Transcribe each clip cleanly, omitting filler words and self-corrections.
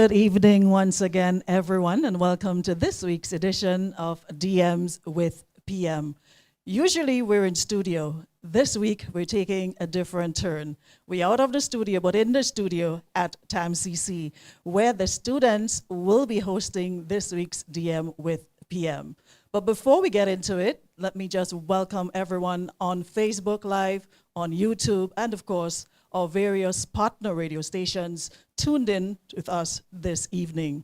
Good evening once again, everyone, and welcome to this week's edition of DMs with PM. Usually we're in studio. This week we're taking a different turn. We're out of the studio, but in the studio at TAMCC, where the students will be hosting this week's DM with PM. But before we get into it, let me just welcome everyone on Facebook Live, on YouTube, and of course, our various partner radio stations tuned in with us this evening.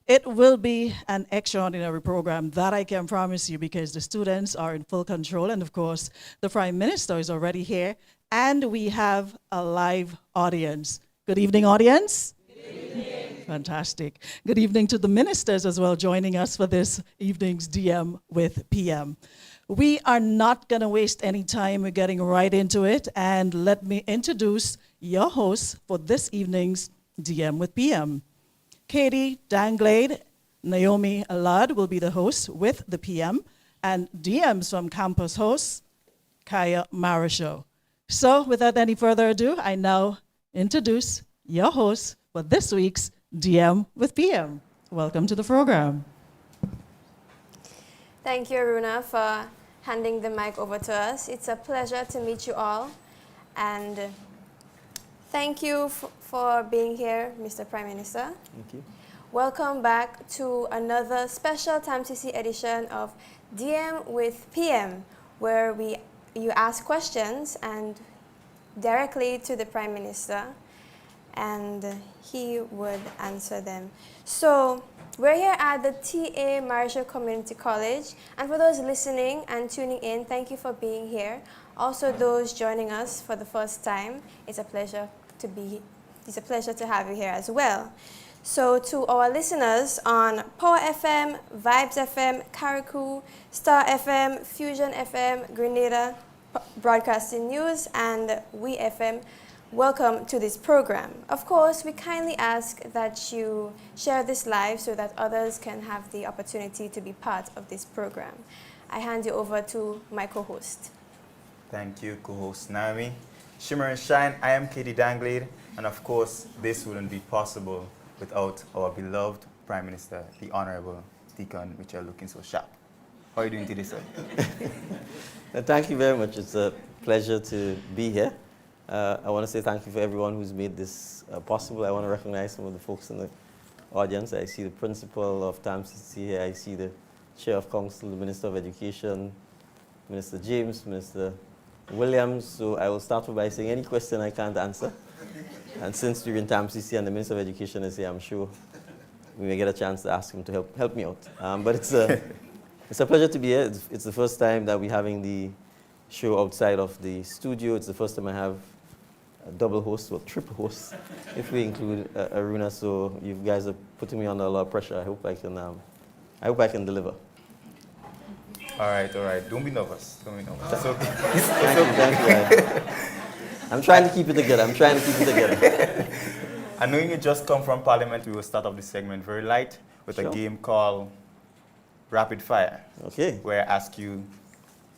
It will be an extraordinary program, that I can promise you, because the students are in full control, and of course, the Prime Minister is already here, and we have a live audience. Good evening, audience. Good evening. Fantastic. Good evening to the ministers as well, joining us for this evening's DM with PM. We are not going to waste any time. We're getting right into it. And let me introduce your hosts for this evening's DM with PM. Katie Danglade, Naomi Alad will be the host with the PM, and DMs from campus hosts, Kaya Marryshow. So without any further ado, I now introduce your hosts for this week's DM with PM. Welcome to the program. Thank you, Aruna, for handing the mic over to us. It's a pleasure to meet you all. And thank you for being here, Mr. Prime Minister. Thank you. Welcome back to another special TAMCC edition of DM with PM, where you ask questions and directly to the Prime Minister, and he would answer them. So we're here at the TA Marryshow Community College, and for those listening and tuning in, thank you for being here. Also, those joining us for the first time, it's a pleasure to have you here as well. So, to our listeners on Power FM, Vibes FM, Carriacou, Star FM, Fusion FM, Grenada Broadcasting News, and We FM, welcome to this program. Of course, we kindly ask that you share this live so that others can have the opportunity to be part of this program. I hand you over to my co-host. Thank you, co-host Naomi. Shimmer and Shine, I am Katie Danglade, and of course, this wouldn't be possible without our beloved Prime Minister, the Honorable Deacon, which are looking so sharp. How are you doing today, sir? Thank you very much. It's a pleasure to be here. I want to say thank you for everyone who's made this possible. I want to recognize some of the folks in the audience. I see the principal of TAMCC here. I see the chair of council, the Minister of Education, Minister James, Minister Williams. So I will start by saying any question I can't answer. And since we're in TAMCC and the Minister of Education is here, I'm sure we may get a chance to ask him to help me out. But it's a pleasure to be here. It's the first time that we're having the show outside of the studio. It's the first time I have a double host, or triple host, if we include Aruna. So you guys are putting me under a lot of pressure. I hope I can deliver. All right. Don't be nervous. It's okay. Thank you. I'm trying to keep it together. I know you just come from Parliament. We will start off this segment very light with a game called Rapid Fire. Okay. Where I ask you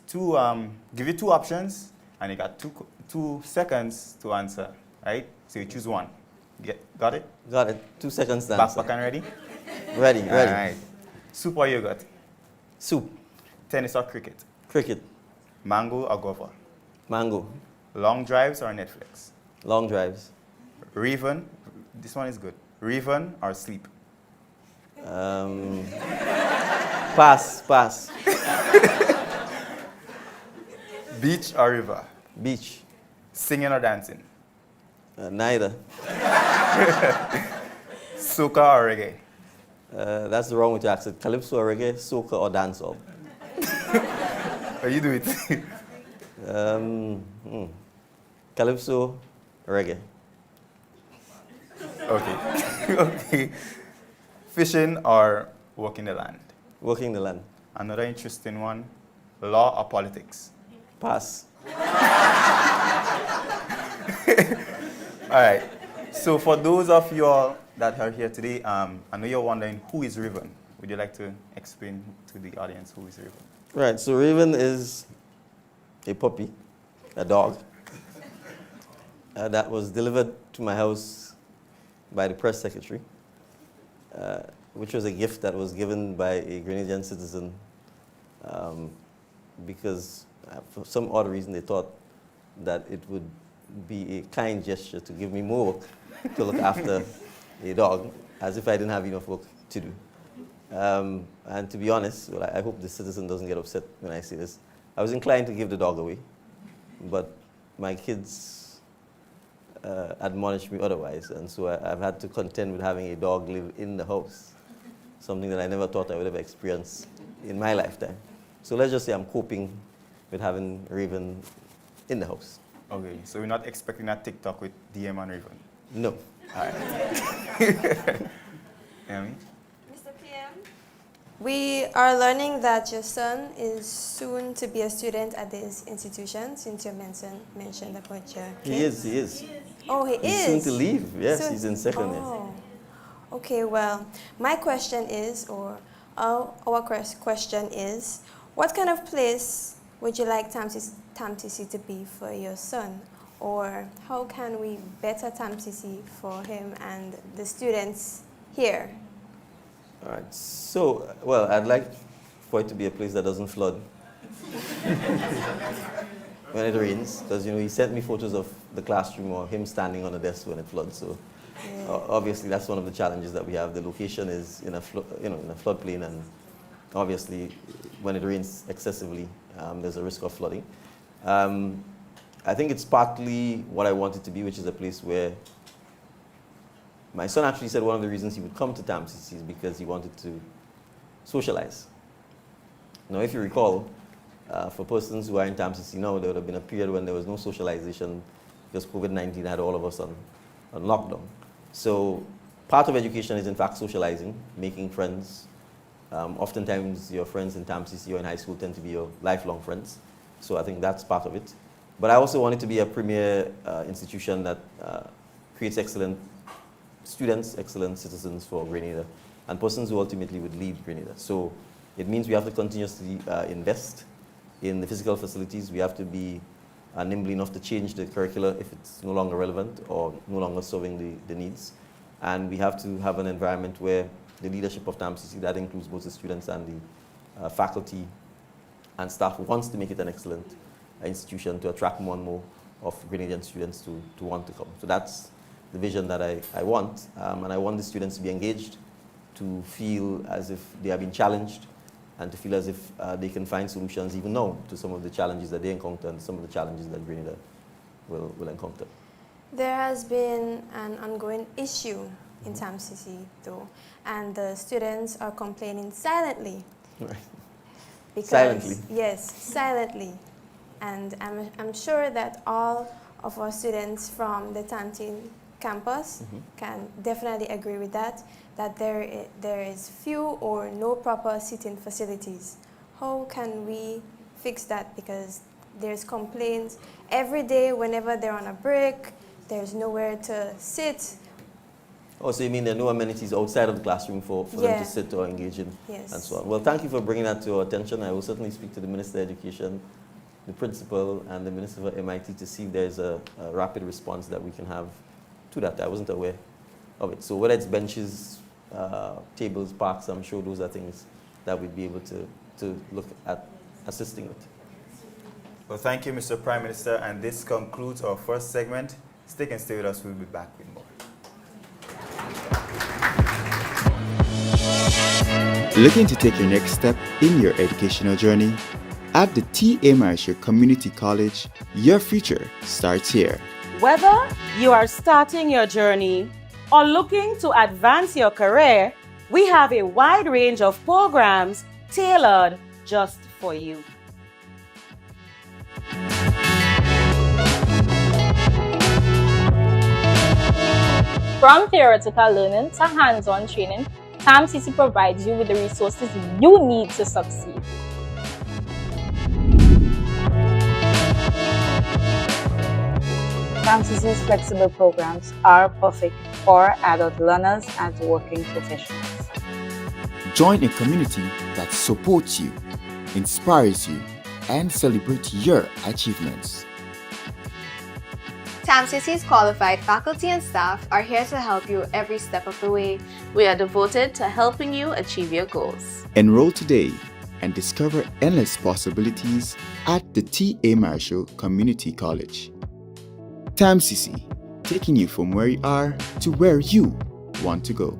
to give you two options, and you got 2 seconds to answer, right? So you choose one. Got it? Got it. 2 seconds to answer. Backpack and ready? Ready. All right. Soup or yogurt? Soup. Tennis or cricket? Cricket. Mango or guava? Mango. Long drives or Netflix? Long drives. Raven, this one is good. Raven or sleep? Pass. Beach or river? Beach. Singing or dancing? Neither. Soca or reggae? That's the wrong way to ask it. Calypso or reggae, soca or dancehall? How you do it? Calypso, reggae. Okay. Fishing or working the land? Working the land. Another interesting one. Law or politics? Pass. All right. So for those of you all that are here today, I know you're wondering who is Raven. Would you like to explain to the audience who is Raven? Right. So Raven is a puppy, a dog, that was delivered to my house by the press secretary. which was a gift that was given by a Grenadian citizen because for some odd reason they thought that it would be a kind gesture to give me more work to look after a dog, as if I didn't have enough work to do. And to be honest, well, I hope the citizen doesn't get upset when I say this. I was inclined to give the dog away, but my kids admonished me otherwise, and so I've had to contend with having a dog live in the house, something that I never thought I would ever experience in my lifetime. So let's just say I'm coping with having Raven in the house. Okay, so we're not expecting a TikTok with DM and Raven? No. All right. Amy? Mr. PM? We are learning that your son is soon to be a student at this institution, since you mentioned about your kids. He is. Oh, he He's is? soon to leave. Yes, Soon- he's in second year. Oh. Okay, well, my question is, or our question is, what kind of place would you like TAMCC to be for your son? Or how can we better TAMCC for him and the students here? All right. So, well, I'd like for it to be a place that doesn't flood when it rains, because he sent me photos of the classroom or him standing on a desk when it floods. So, obviously, that's one of the challenges that we have. The location is in a floodplain, and obviously, when it rains excessively, there's a risk of flooding. I think it's partly what I want it to be, which is a place where my son actually said one of the reasons he would come to TAMCC is because he wanted to socialize. Now, if you recall, for persons who are in TAMCC now, there would have been a period when there was no socialization because COVID-19 had all of us on lockdown. So part of education is in fact socializing, making friends. Oftentimes your friends in TAMCC or in high school tend to be your lifelong friends. So I think that's part of it. But I also want it to be a premier institution that creates excellent students, excellent citizens for Grenada, and persons who ultimately would leave Grenada. So it means we have to continuously invest in the physical facilities. We have to be nimble enough to change the curricula if it's no longer relevant or no longer serving the needs. And we have to have an environment where the leadership of TAMCC, that includes both the students and the faculty and staff, wants to make it an excellent institution to attract more and more of Grenadian students to want to come. So that's the vision that I want. And I want the students to be engaged, to feel as if they have been challenged, and to feel as if they can find solutions even now to some of the challenges that they encounter and some of the challenges that Grenada will encounter. There has been an ongoing issue in TAMCC though, and the students are complaining silently. Right. Because, Silently? Yes, silently. And I'm sure that all of our students from the Tantin campus can definitely agree with that there is few or no proper sitting facilities. How can we fix that? Because there's complaints every day whenever they're on a break, there's nowhere to sit. Oh, so you mean there are no amenities outside of the classroom for them to sit or engage in and so on. Well, thank you for bringing that to our attention. I will certainly speak to the Minister of Education, the principal, and the Minister of MIT to see if there's a rapid response that we can have to that. I wasn't aware of it. So whether it's benches, tables, parks, I'm sure those are things that we'd be able to look at assisting with. Well, thank you, Mr. Prime Minister, and this concludes our first segment. Stick and stay with us. We'll be back with more. Looking to take your next step in your educational journey? At the Marryshow Community College, your future starts here. Whether you are starting your journey or looking to advance your career, we have a wide range of programs tailored just for you. From theoretical learning to hands-on training, TAMCC provides you with the resources you need to succeed. TAMCC's flexible programs are perfect for adult learners and working professionals. Join a community that supports you, inspires you, and celebrates your achievements. TAMCC's qualified faculty and staff are here to help you every step of the way. We are devoted to helping you achieve your goals. Enroll today and discover endless possibilities at the T.A. Marryshow Community College. TAMCC, taking you from where you are to where you want to go.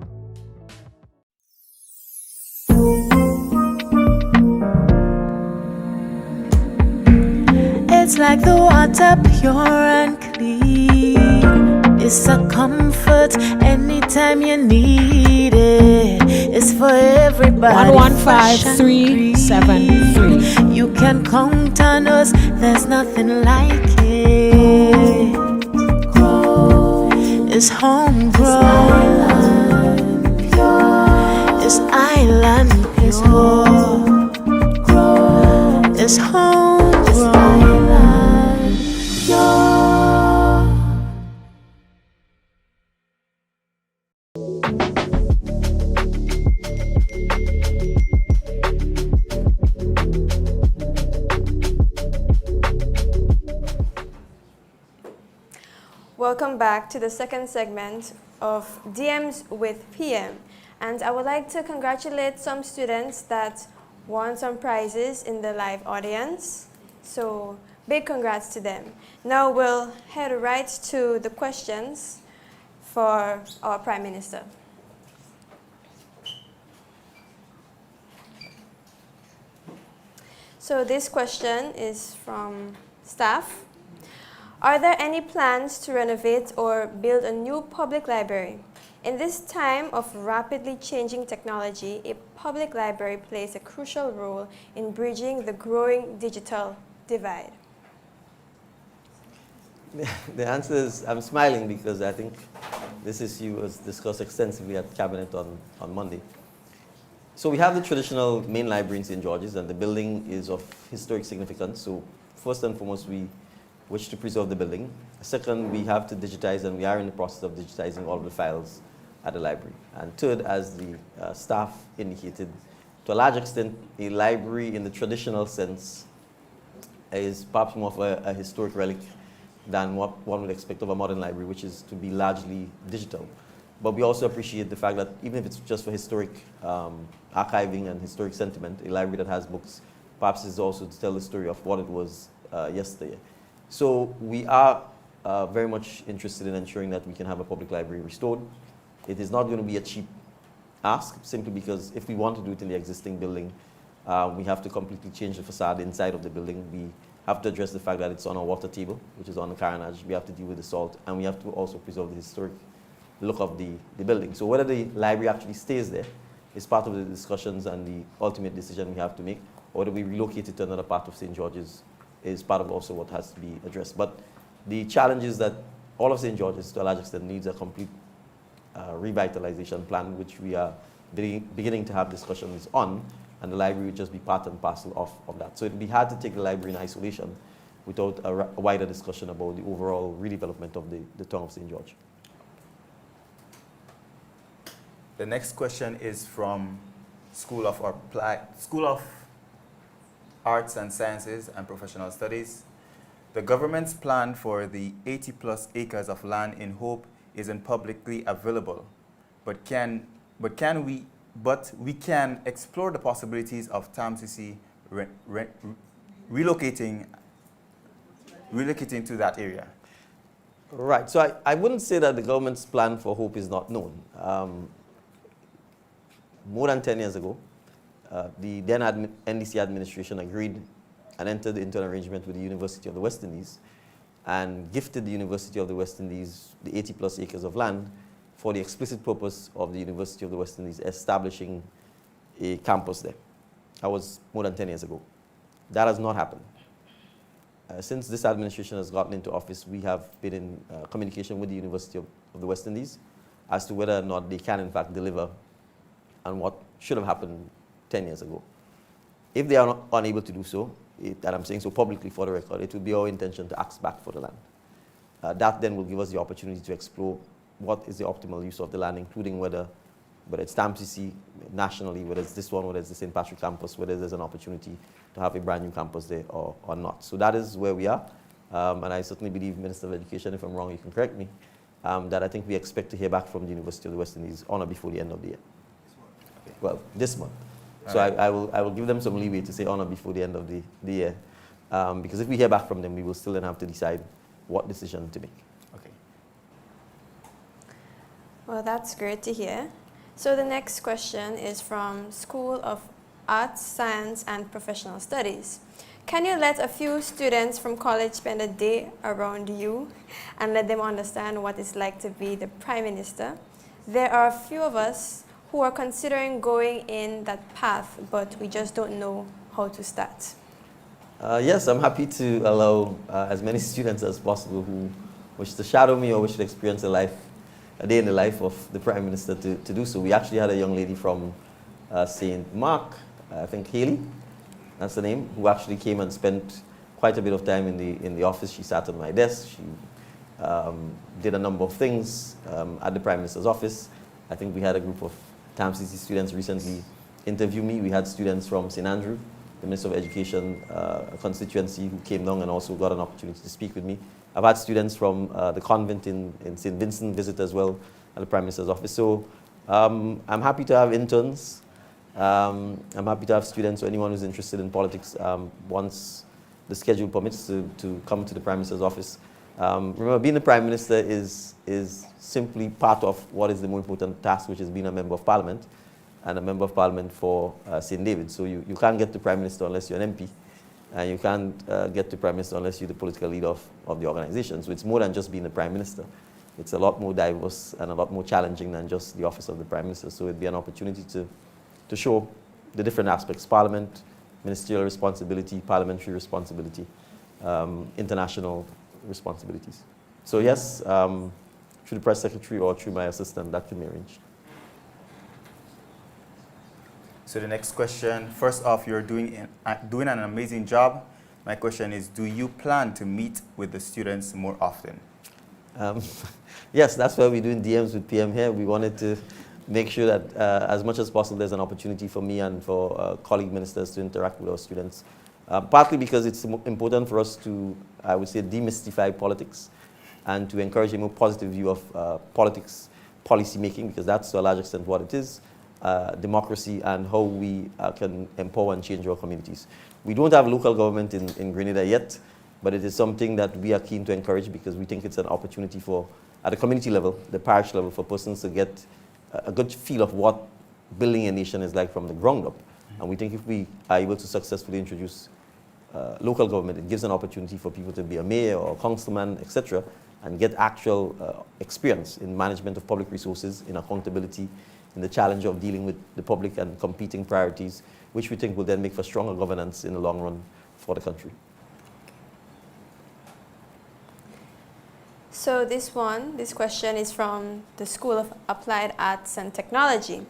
It's like the water pure and clean. It's a comfort anytime you need it. It's for everybody. 115373. You can count on us, there's nothing like it. It's homegrown. It's island pure. It's homegrown. Welcome back to the second segment of DMs with PM. And I would like to congratulate some students that won some prizes in the live audience. So big congrats to them. Now we'll head right to the questions for our Prime Minister. So this question is from staff. Are there any plans to renovate or build a new public library? In this time of rapidly changing technology, a public library plays a crucial role in bridging the growing digital divide. The answer is, I'm smiling because I think this issue was discussed extensively at Cabinet on Monday. So we have the traditional main library in St. George's, and the building is of historic significance. So first and foremost, we wish to preserve the building. Second, we have to digitize, and we are in the process of digitizing all of the files at the library. And third, as the staff indicated, to a large extent, a library in the traditional sense is perhaps more of a historic relic than what one would expect of a modern library, which is to be largely digital. But we also appreciate the fact that even if it's just for historic archiving and historic sentiment, a library that has books perhaps is also to tell the story of what it was yesterday. So we are very much interested in ensuring that we can have a public library restored. It is not going to be a cheap ask, simply because if we want to do it in the existing building, we have to completely change the facade inside of the building. We have to address the fact that it's on a water table, which is on the carnage. We have to deal with the salt, and we have to also preserve the historic look of the building. So whether the library actually stays there is part of the discussions and the ultimate decision we have to make, or whether we relocate it to another part of St. George's is part of also what has to be addressed. But the challenge is that all of St. George's, to a large extent, needs a complete revitalization plan, which we are beginning to have discussions on, and the library would just be part and parcel of that. So it would be hard to take the library in isolation without a wider discussion about the overall redevelopment of the town of St. George. The next question is from School of Arts and Sciences and Professional Studies. The government's plan for the 80+ acres of land in Hope isn't publicly available, but we can explore the possibilities of TAMCC relocating to that area. Right. So I wouldn't say that the government's plan for Hope is not known. More than 10 years ago, the then NDC administration agreed and entered into an arrangement with the University of the West Indies and gifted the University of the West Indies the 80+ acres of land for the explicit purpose of the University of the West Indies establishing a campus there. That was more than 10 years ago. That has not happened. Since this administration has gotten into office, we have been in communication with the University of the West Indies as to whether or not they can in fact deliver on what should have happened 10 years ago. If they are not unable to do so, and I'm saying so publicly for the record, it would be our intention to ask back for the land. That then will give us the opportunity to explore what is the optimal use of the land, including whether it's TAMCC nationally, whether it's this one, whether it's the St. Patrick campus, whether there's an opportunity to have a brand new campus there or not. So that is where we are. and I certainly believe, Minister of Education, if I'm wrong, you can correct me, that I think we expect to hear back from the University of the West Indies on or before the end of the year. Okay. Well, this month. All So right. I will give them some leeway to say on or before the end of the year, because if we hear back from them, we will still then have to decide what decision to make. Okay. Well, that's great to hear. So the next question is from School of Arts, Science and Professional Studies. Can you let a few students from college spend a day around you and let them understand what it's like to be the Prime Minister? There are a few of us who are considering going in that path, but we just don't know how to start. Yes, I'm happy to allow as many students as possible who wish to shadow me or wish to experience a day in the life of the Prime Minister to do so. We actually had a young lady from St. Mark, I think Haley, that's the name, who actually came and spent quite a bit of time in the office. She sat at my desk. She did a number of things at the Prime Minister's office. I think we had a group of TAMCC students recently interview me. We had students from St. Andrew, the Minister of Education constituency, who came down and also got an opportunity to speak with me. I've had students from the convent in St. Vincent visit as well at the Prime Minister's office. So I'm happy to have interns. I'm happy to have students or anyone who's interested in politics once the schedule permits to come to the Prime Minister's office. Remember, being the Prime Minister is simply part of what is the more important task, which is being a Member of Parliament, and a Member of Parliament for St. David. So you can't get to Prime Minister unless you're an MP, and you can't get to Prime Minister unless you're the political leader of the organization. So it's more than just being the Prime Minister. It's a lot more diverse and a lot more challenging than just the office of the Prime Minister. So it'd be an opportunity to show the different aspects: Parliament, ministerial responsibility, parliamentary responsibility, international responsibilities. So yes, through the press secretary or through my assistant, that can be arranged. So the next question, first off, you're doing an amazing job. My question is, do you plan to meet with the students more often? Yes, that's why we're doing DMs with PM here. We wanted to make sure that as much as possible there's an opportunity for me and for colleague ministers to interact with our students. Partly because it's important for us to, I would say, demystify politics and to encourage a more positive view of politics policy making, because that's to a large extent what it is, democracy and how we can empower and change our communities. We don't have local government in Grenada yet, but it is something that we are keen to encourage because we think it's an opportunity for, at the community level, the parish level, for persons to get a good feel of what building a nation is like from the ground up. And we think if we are able to successfully introduce local government, it gives an opportunity for people to be a mayor or a councilman, etc., and get actual experience in management of public resources, in accountability, in the challenge of dealing with the public and competing priorities, which we think will then make for stronger governance in the long run for the country. So this question is from the School of Applied Arts and Technology.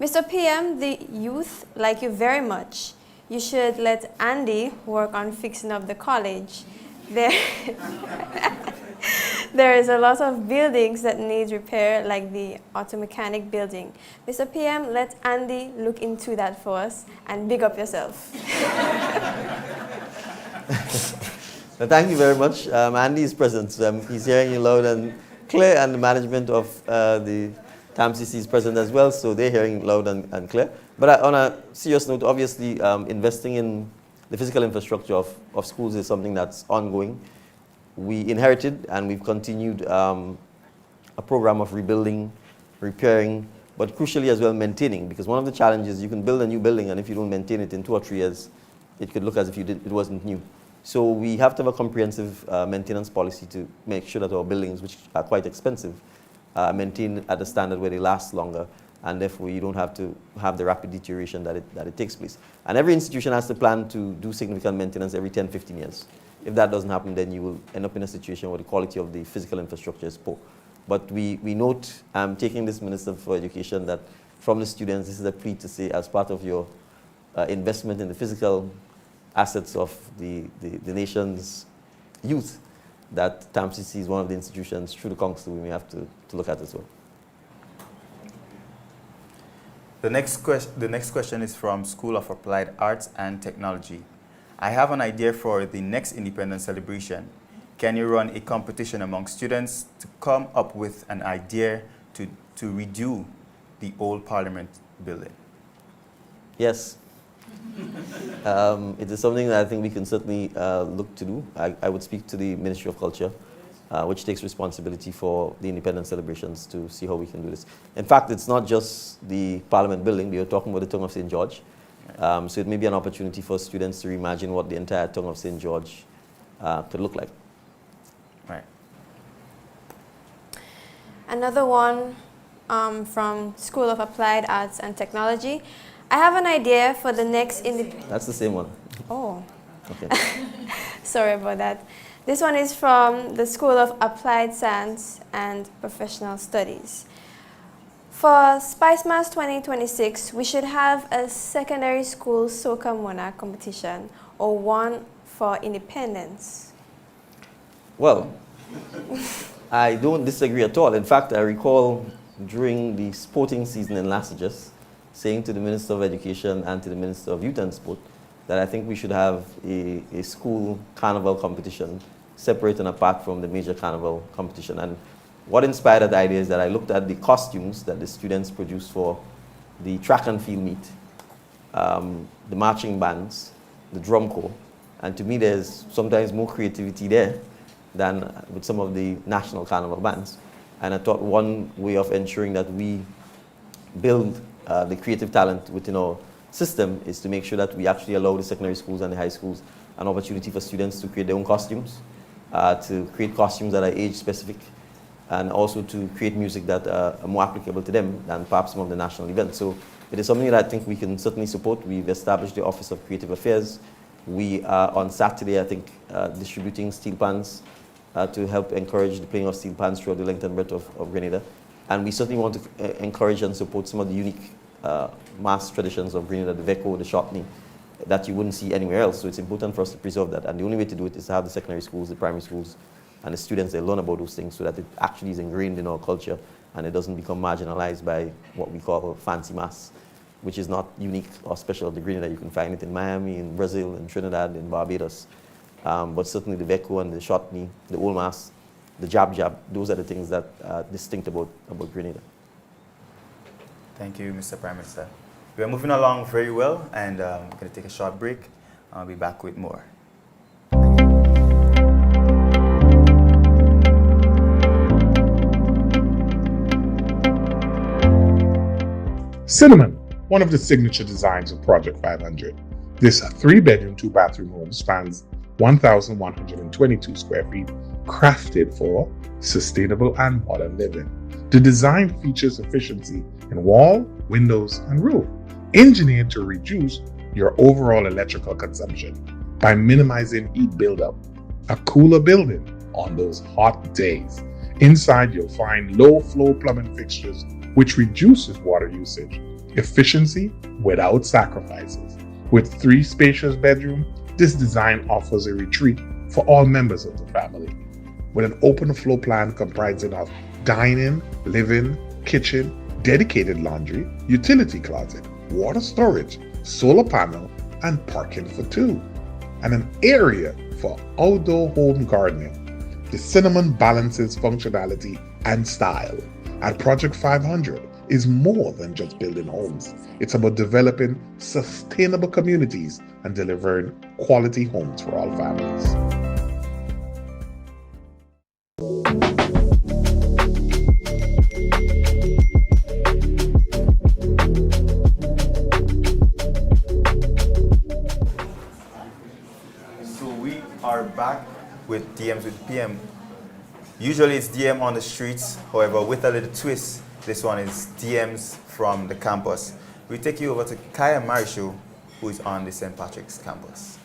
Mr. PM, the youth like you very much. You should let Andy work on fixing up the college. There is a lot of buildings that need repair, like the auto mechanic building. Mr. PM, let Andy look into that for us and big up yourself. Thank you very much. Andy is present. He's hearing you loud and clear, and the management of the TAMCC is present as well, so they're hearing loud and clear. But on a serious note, obviously, investing in the physical infrastructure of schools is something that's ongoing. We inherited and we've continued a program of rebuilding, repairing, but crucially as well maintaining, because one of the challenges, you can build a new building and if you don't maintain it in 2 or 3 years, it could look as if it wasn't new. So we have to have a comprehensive maintenance policy to make sure that our buildings, which are quite expensive, maintain at a standard where they last longer, and therefore you don't have to have the rapid deterioration that it takes place. And every institution has to plan to do significant maintenance every 10, 15 years. If that doesn't happen, then you will end up in a situation where the quality of the physical infrastructure is poor. But we note, taking this Minister for Education, that from the students, this is a plea to say, as part of your investment in the physical assets of the nation's youth, that TAMCC is one of the institutions through the council we may have to look at as well. The next question is from School of Applied Arts and Technology. I have an idea for the next independence celebration. Can you run a competition among students to come up with an idea to redo the old Parliament building? Yes. It is something that I think we can certainly look to do. I would speak to the Ministry of Culture, which takes responsibility for the independence celebrations, to see how we can do this. In fact, it's not just the Parliament building. We were talking about the Tongue of St. George. So it may be an opportunity for students to reimagine what the entire Tongue of St. George could look like. Right. Another one from School of Applied Arts and Technology. I have an idea for the next That's the same one. Oh. Okay. Sorry about that. This one is from the School of Applied Science and Professional Studies. For Spice Mass 2026, we should have a secondary school soca monarch competition or one for independence. Well, I don't disagree at all. In fact, I recall during the sporting season in Lasajas saying to the Minister of Education and to the Minister of Youth and Sport that I think we should have a school carnival competition separate and apart from the major carnival competition. And what inspired that idea is that I looked at the costumes that the students produced for the track and field meet, the marching bands, the drum corps, and to me there's sometimes more creativity there than with some of the national carnival bands. And I thought one way of ensuring that we build the creative talent within our system is to make sure that we actually allow the secondary schools and the high schools an opportunity for students to create their own costumes, to create costumes that are age specific, and also to create music that are more applicable to them than perhaps some of the national events. So it is something that I think we can certainly support. We've established the Office of Creative Affairs. We are on Saturday, I think, distributing steel pans to help encourage the playing of steel pans throughout the length and breadth of Grenada. And we certainly want to encourage and support some of the unique mass traditions of Grenada, the Veko, the Shotney, that you wouldn't see anywhere else. So it's important for us to preserve that. And the only way to do it is to have the secondary schools, the primary schools, and the students, they learn about those things so that it actually is ingrained in our culture and it doesn't become marginalized by what we call fancy mass, which is not unique or special to Grenada. You can find it in Miami, in Brazil, in Trinidad, in Barbados. But certainly the Veko and the Shotney, the old mass, the jab, those are the things that are distinct about Grenada. Thank you, Mr. Prime Minister. We are moving along very well, and we're going to take a short break. I'll be back with more. Cinnamon, one of the signature designs of Project 500. This 3-bedroom, 2-bathroom home spans 1,122 square feet, crafted for sustainable and modern living. The design features efficiency in wall, windows, and roof, engineered to reduce your overall electrical consumption by minimizing heat buildup. A cooler building on those hot days. Inside, you'll find low-flow plumbing fixtures, which reduces water usage. Efficiency without sacrifices. With 3 spacious bedrooms, this design offers a retreat for all members of the family. With an open floor plan comprising of dining, living, kitchen, dedicated laundry, utility closet, water storage, solar panel, and parking for 2. And an area for outdoor home gardening. The Cinnamon balances functionality and style. At Project 500 is more than just building homes. It's about developing sustainable communities and delivering quality homes for all families. So we are back with DMs with PM. Usually it's DM on the streets, however, with a little twist, this one is DMs from the campus. We take you over to Kaya Marryshow, who is on the St. Patrick's campus.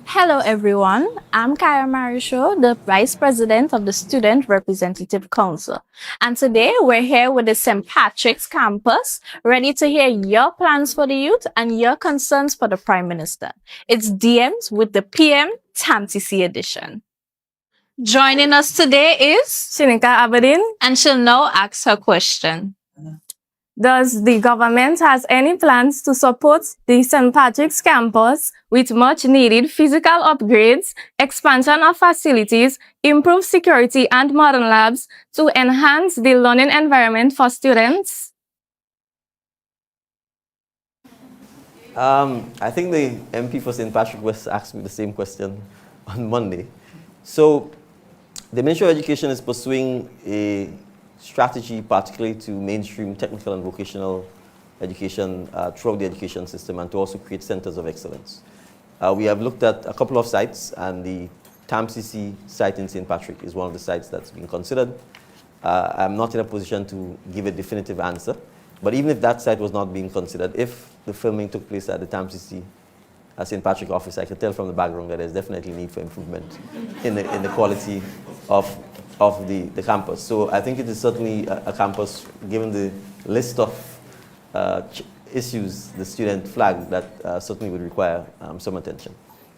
Hello everyone, I'm Kaya Marryshow, the Vice President of the Student Representative Council. And today we're here with the St. Patrick's campus, ready to hear your plans for the youth and your concerns for the Prime Minister. It's DMs with the PM TAMCC Edition. Joining us today is Shinika Abedin, and she'll now ask her question. Does the government has any plans to support the St. Patrick's campus with much needed physical upgrades, expansion of facilities, improved security and modern labs to enhance the learning environment for students? I think the MP for St. Patrick West asked me the same question on Monday. So the Ministry of Education is pursuing a strategy particularly to mainstream technical and vocational education throughout the education system and to also create centers of excellence. We have looked at a couple of sites, and the TAMCC site in St. Patrick is one of the sites that's being considered. I'm not in a position to give a definitive answer, but even if that site was not being considered, if the filming took place at the TAMCC St. Patrick office, I could tell from the background that there's definitely need for improvement in the quality of the campus. So I think it is certainly a campus, given the list of issues the student flagged, that certainly would require some attention.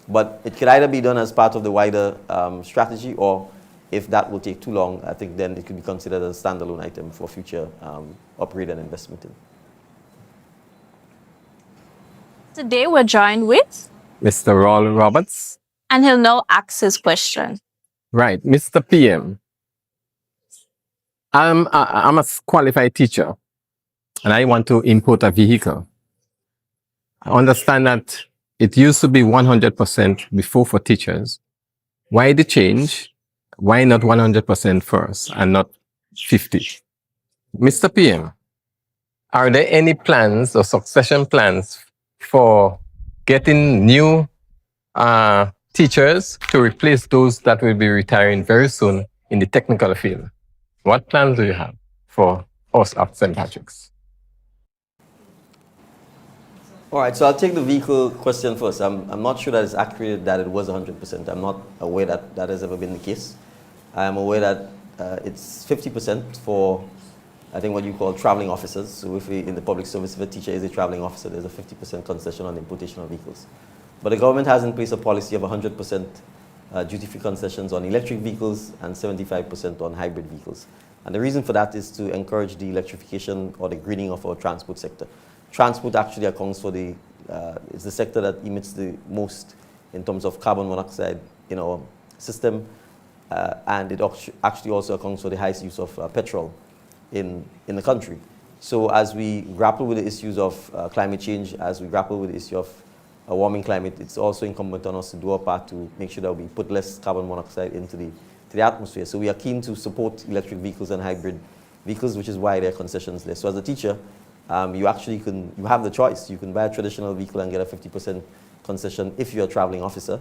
But it could either be done as part of the wider strategy, or if that will take too long, I think then it could be considered a standalone item for future upgrade and investment in. Today we're joined with Mr. Raul Roberts. and he'll now ask his question. Right, Mr. PM. I'm a qualified teacher, and I want to import a vehicle. I understand that it used to be 100% before for teachers. Why the change? Why not 100% first and not 50? Mr. PM, are there any plans or succession plans for getting new teachers to replace those that will be retiring very soon in the technical field? What plans do you have for us at St. Patrick's? All right, so I'll take the vehicle question first. I'm not sure that it's accurate that it was 100%. I'm not aware that that has ever been the case. I'm aware that it's 50% for, I think, what you call traveling officers. So if in the public service, if a teacher is a traveling officer, there's a 50% concession on importation of vehicles. But the government has in place a policy of 100% duty-free concessions on electric vehicles and 75% on hybrid vehicles. And the reason for that is to encourage the electrification or the greening of our transport sector. Transport actually accounts for it's the sector that emits the most in terms of carbon monoxide in our system, and it actually also accounts for the highest use of petrol in the country. So as we grapple with the issues of climate change, as we grapple with the issue of a warming climate, it's also incumbent on us to do our part to make sure that we put less carbon monoxide into the atmosphere. So we are keen to support electric vehicles and hybrid vehicles, which is why there are concessions there. So as a teacher, you have the choice. You can buy a traditional vehicle and get a 50% concession if you're a traveling officer,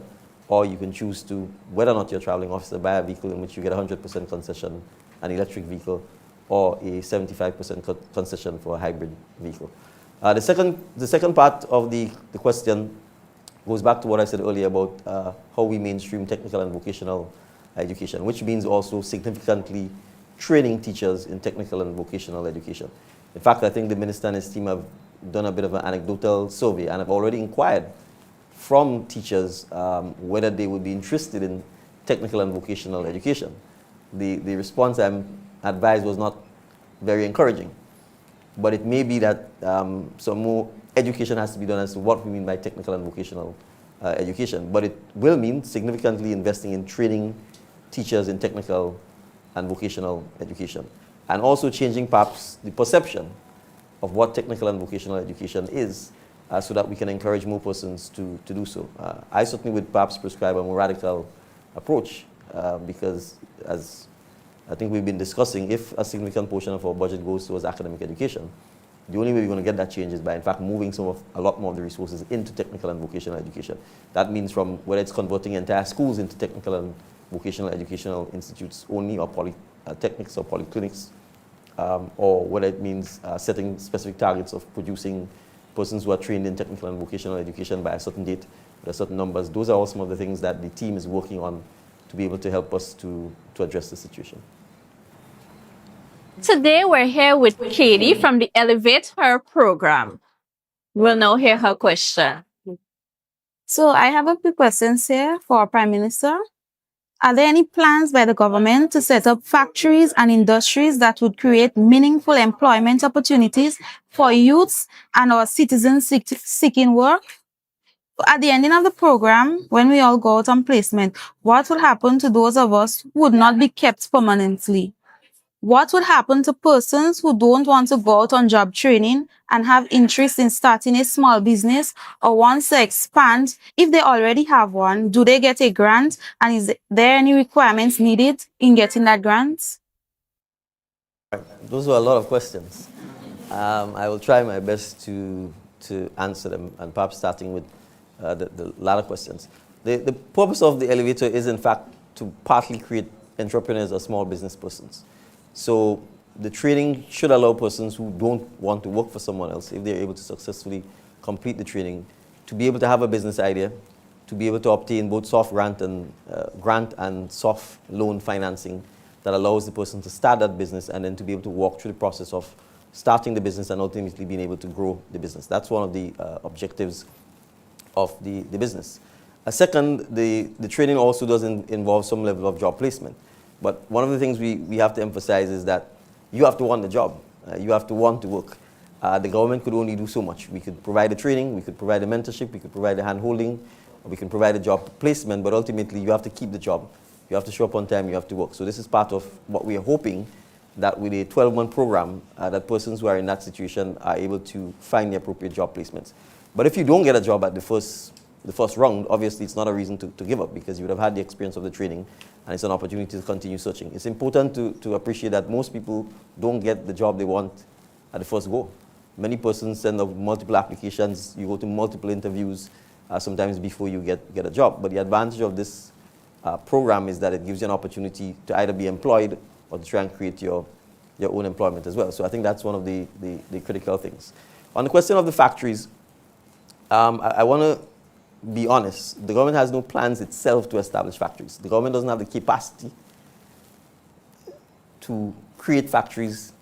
or you can choose to, whether or not you're a traveling officer, buy a vehicle in which you get 100% concession, an electric vehicle, or a 75% concession for a hybrid vehicle. The second part of the question goes back to what I said earlier about how we mainstream technical and vocational education, which means also significantly training teachers in technical and vocational education. In fact, I think the minister and his team have done a bit of an anecdotal survey and have already inquired from teachers whether they would be interested in technical and vocational education. The response I'm advised was not very encouraging, but it may be that some more education has to be done as to what we mean by technical and vocational education. But it will mean significantly investing in training teachers in technical and vocational education, and also changing perhaps the perception of what technical and vocational education is, so that we can encourage more persons to do so. I certainly would perhaps prescribe a more radical approach, because as I think we've been discussing, if a significant portion of our budget goes towards academic education, the only way we're going to get that change is by, in fact, moving a lot more of the resources into technical and vocational education. That means from whether it's converting entire schools into technical and vocational educational institutes only, or polytechnics or polyclinics, or whether it means setting specific targets of producing persons who are trained in technical and vocational education by a certain date, with certain numbers. Those are all some of the things that the team is working on to be able to help us to address the situation. Today we're here with Katie from the Elevate Her program. We'll now hear her question. So I have a few questions here for Prime Minister. Are there any plans by the government to set up factories and industries that would create meaningful employment opportunities for youths and our citizens seeking work? At the ending of the program, when we all go out on placement, what will happen to those of us who would not be kept permanently? What would happen to persons who don't want to go out on job training and have interest in starting a small business or wants to expand? If they already have one, do they get a grant? And is there any requirements needed in getting that grant? Those were a lot of questions. I will try my best to answer them, and perhaps starting with the latter questions. The purpose of the elevator is, in fact, to partly create entrepreneurs or small business persons. So the training should allow persons who don't want to work for someone else, if they're able to successfully complete the training, to be able to have a business idea, to be able to obtain both soft grant and soft loan financing that allows the person to start that business, and then to be able to walk through the process of starting the business and ultimately being able to grow the business. That's one of the objectives of the business. Second, the training also does involve some level of job placement. But one of the things we have to emphasize is that you have to want the job. You have to want to work. The government could only do so much. We could provide the training, we could provide the mentorship, we could provide the hand-holding, we can provide a job placement, but ultimately you have to keep the job. You have to show up on time, you have to work. So this is part of what we are hoping, that with a 12-month program, that persons who are in that situation are able to find the appropriate job placements. But if you don't get a job at the first round, obviously it's not a reason to give up, because you would have had the experience of the training, and it's an opportunity to continue searching. It's important to appreciate that most people don't get the job they want at the first go. Many persons send up multiple applications, you go to multiple interviews, sometimes before you get a job. But the advantage of this program is that it gives you an opportunity to either be employed or to try and create your own employment as well. So I think that's one of the critical things. On the question of the factories, I want to be honest. The government has no plans itself to establish factories. The government doesn't have the capacity to create factories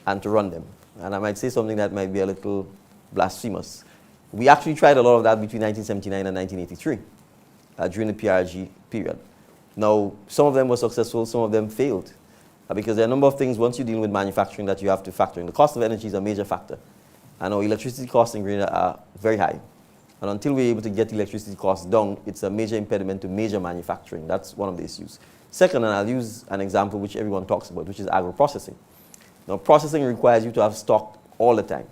and to run them. And I might say something that might be a little blasphemous. We actually tried a lot of that between 1979 and 1983 during the PRG period. Now, some of them were successful, some of them failed. Because there are a number of things once you deal with manufacturing that you have to factor in. The cost of energy is a major factor. And our electricity costs in Grenada are very high. And until we're able to get electricity costs down, it's a major impediment to major manufacturing. That's one of the issues. Second, and I'll use an example which everyone talks about, which is agro-processing. Now, processing requires you to have stock all the time.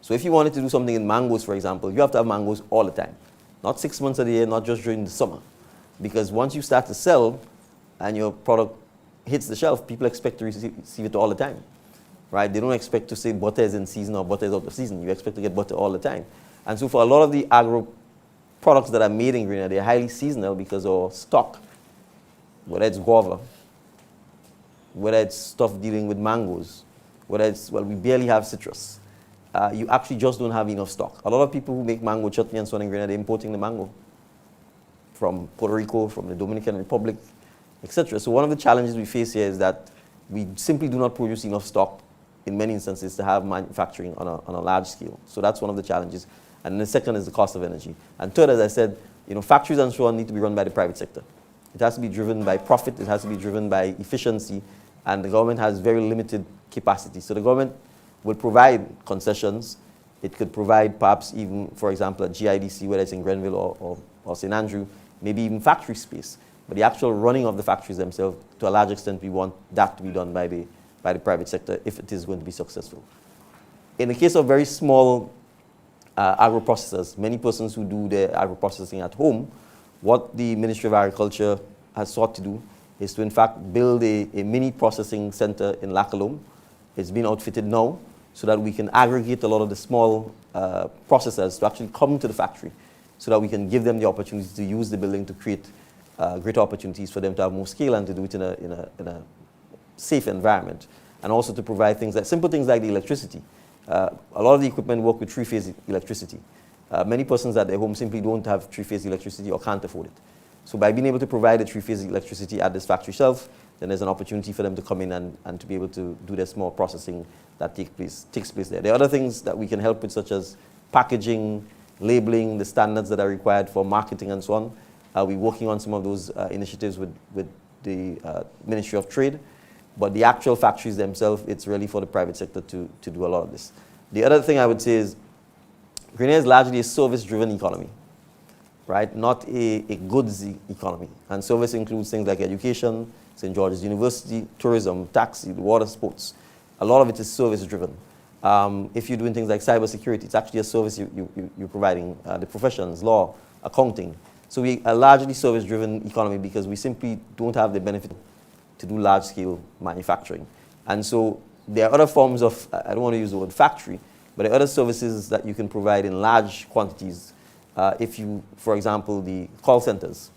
So if you wanted to do something in mangoes, for example, you have to have mangoes all the time. Not 6 months of the year, not just during the summer. Because once you start to sell and your product hits the shelf, people expect to receive it all the time. Right? They don't expect to say butter is in season or butter is out of season. You expect to get butter all the time. And so for a lot of the agro products that are made in Grenada, they're highly seasonal because our stock, whether it's guava, whether it's stuff dealing with mangoes, whether it's, well, we barely have citrus. You actually just don't have enough stock. A lot of people who make mango chutney and so on in Grenada, they're importing the mango from Puerto Rico, from the Dominican Republic, etc. So one of the challenges we face here is that we simply do not produce enough stock in many instances to have manufacturing on a large scale. So that's one of the challenges. And the second is the cost of energy. And third, as I said, factories and so on need to be run by the private sector. It has to be driven by profit, it has to be driven by efficiency, and the government has very limited capacity. So the government would provide concessions. It could provide perhaps even, for example, a GIDC, whether it's in Grenville or St. Andrew, maybe even factory space. But the actual running of the factories themselves, to a large extent, we want that to be done by the private sector if it is going to be successful. In the case of very small agro-processors, many persons who do their agro-processing at home, what the Ministry of Agriculture has sought to do is to, in fact, build a mini processing center in Lakalom. It's been outfitted now so that we can aggregate a lot of the small processors to actually come to the factory so that we can give them the opportunity to use the building to create greater opportunities for them to have more scale and to do it in a safe environment. And also to provide things like, simple things like the electricity. A lot of the equipment work with three-phase electricity. Many persons at their home simply don't have three-phase electricity or can't afford it. So by being able to provide the three-phase electricity at this factory shelf, then there's an opportunity for them to come in and to be able to do their small processing that takes place there. There are other things that we can help with, such as packaging, labeling, the standards that are required for marketing and so on. We're working on some of those initiatives with the Ministry of Trade. But the actual factories themselves, it's really for the private sector to do a lot of this. The other thing I would say is Grenada is largely a service-driven economy, right? Not a goods economy. And service includes things like education, St. George's University, tourism, taxi, water sports. A lot of it is service-driven. If you're doing things like cybersecurity, it's actually a service you're providing, the professions, law, accounting. So we are largely service-driven economy because we simply don't have the benefit to do large-scale manufacturing. And so there are other forms of, I don't want to use the word factory, but there are other services that you can provide in large quantities. If you, for example, the call centers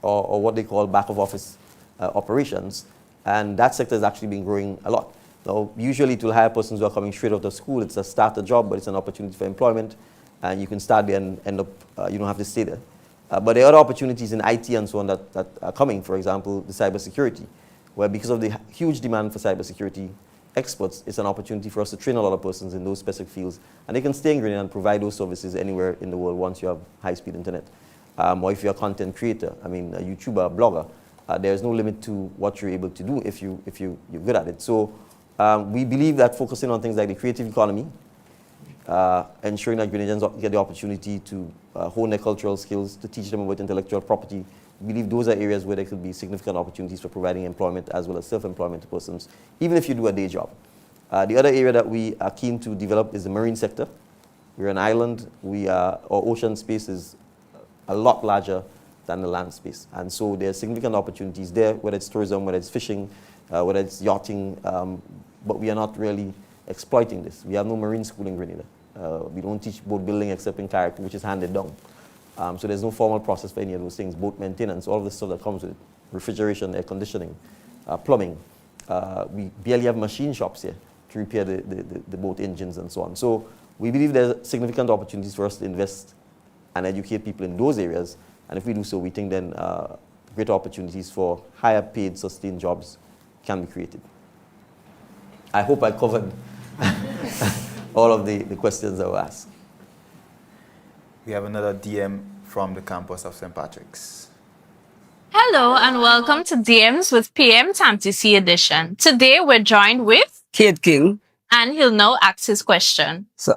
or what they call back of office operations, and that sector has actually been growing a lot. Now, usually to hire persons who are coming straight out of school, it's a starter job, but it's an opportunity for employment, and you can start there and end up, you don't have to stay there. But there are other opportunities in IT and so on that are coming, for example, the cybersecurity, where because of the huge demand for cybersecurity experts, it's an opportunity for us to train a lot of persons in those specific fields, and they can stay in Grenada and provide those services anywhere in the world once you have high-speed internet. Or if you're a content creator, I mean, a YouTuber, a blogger, there's no limit to what you're able to do if you're good at it. So we believe that focusing on things like the creative economy, ensuring that Grenadians get the opportunity to hone their cultural skills, to teach them about intellectual property. We believe those are areas where there could be significant opportunities for providing employment as well as self-employment to persons, even if you do a day job. The other area that we are keen to develop is the marine sector. We're an island. Our ocean space is a lot larger than the land space. And so there are significant opportunities there, whether it's tourism, whether it's fishing, whether it's yachting, but we are not really exploiting this. We have no marine school in Grenada. We don't teach boat building except in character, which is handed down. So there's no formal process for any of those things, boat maintenance, all of the stuff that comes with it, refrigeration, air conditioning, plumbing. We barely have machine shops here to repair the boat engines and so on. So we believe there's significant opportunities for us to invest and educate people in those areas. And if we do so, we think then greater opportunities for higher paid, sustained jobs can be created. I hope I covered all of the questions that were asked. We have another DM from the campus of St. Patrick's. Hello and welcome to DMs with PM TAMCC Edition. Today we're joined with Kate King. And he'll now ask his question. So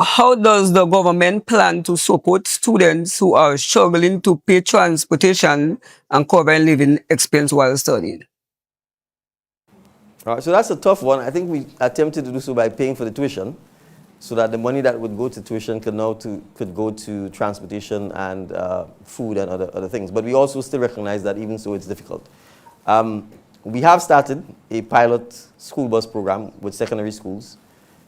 how does the government plan to support students who are struggling to pay transportation and cover living expense while studying? All right, so that's a tough one. I think we attempted to do so by paying for the tuition, so that the money that would go to tuition could go to transportation and food and other things. But we also still recognize that even so, it's difficult. We have started a pilot school bus program with secondary schools.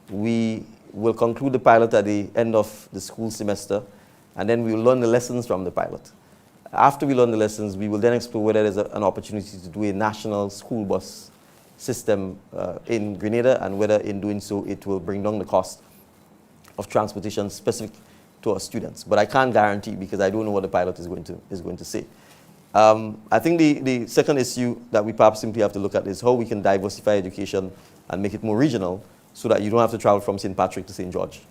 We will conclude the pilot at the end of the school semester, and then we will learn the lessons from the pilot. After we learn the lessons, we will then explore whether there's an opportunity to do a national school bus system in Grenada, and whether in doing so it will bring down the cost of transportation specific to our students. But I can't guarantee because I don't know what the pilot is going to say. I think the second issue that we perhaps simply have to look at is how we can diversify education and make it more regional so that you don't have to travel from St. Patrick to St. George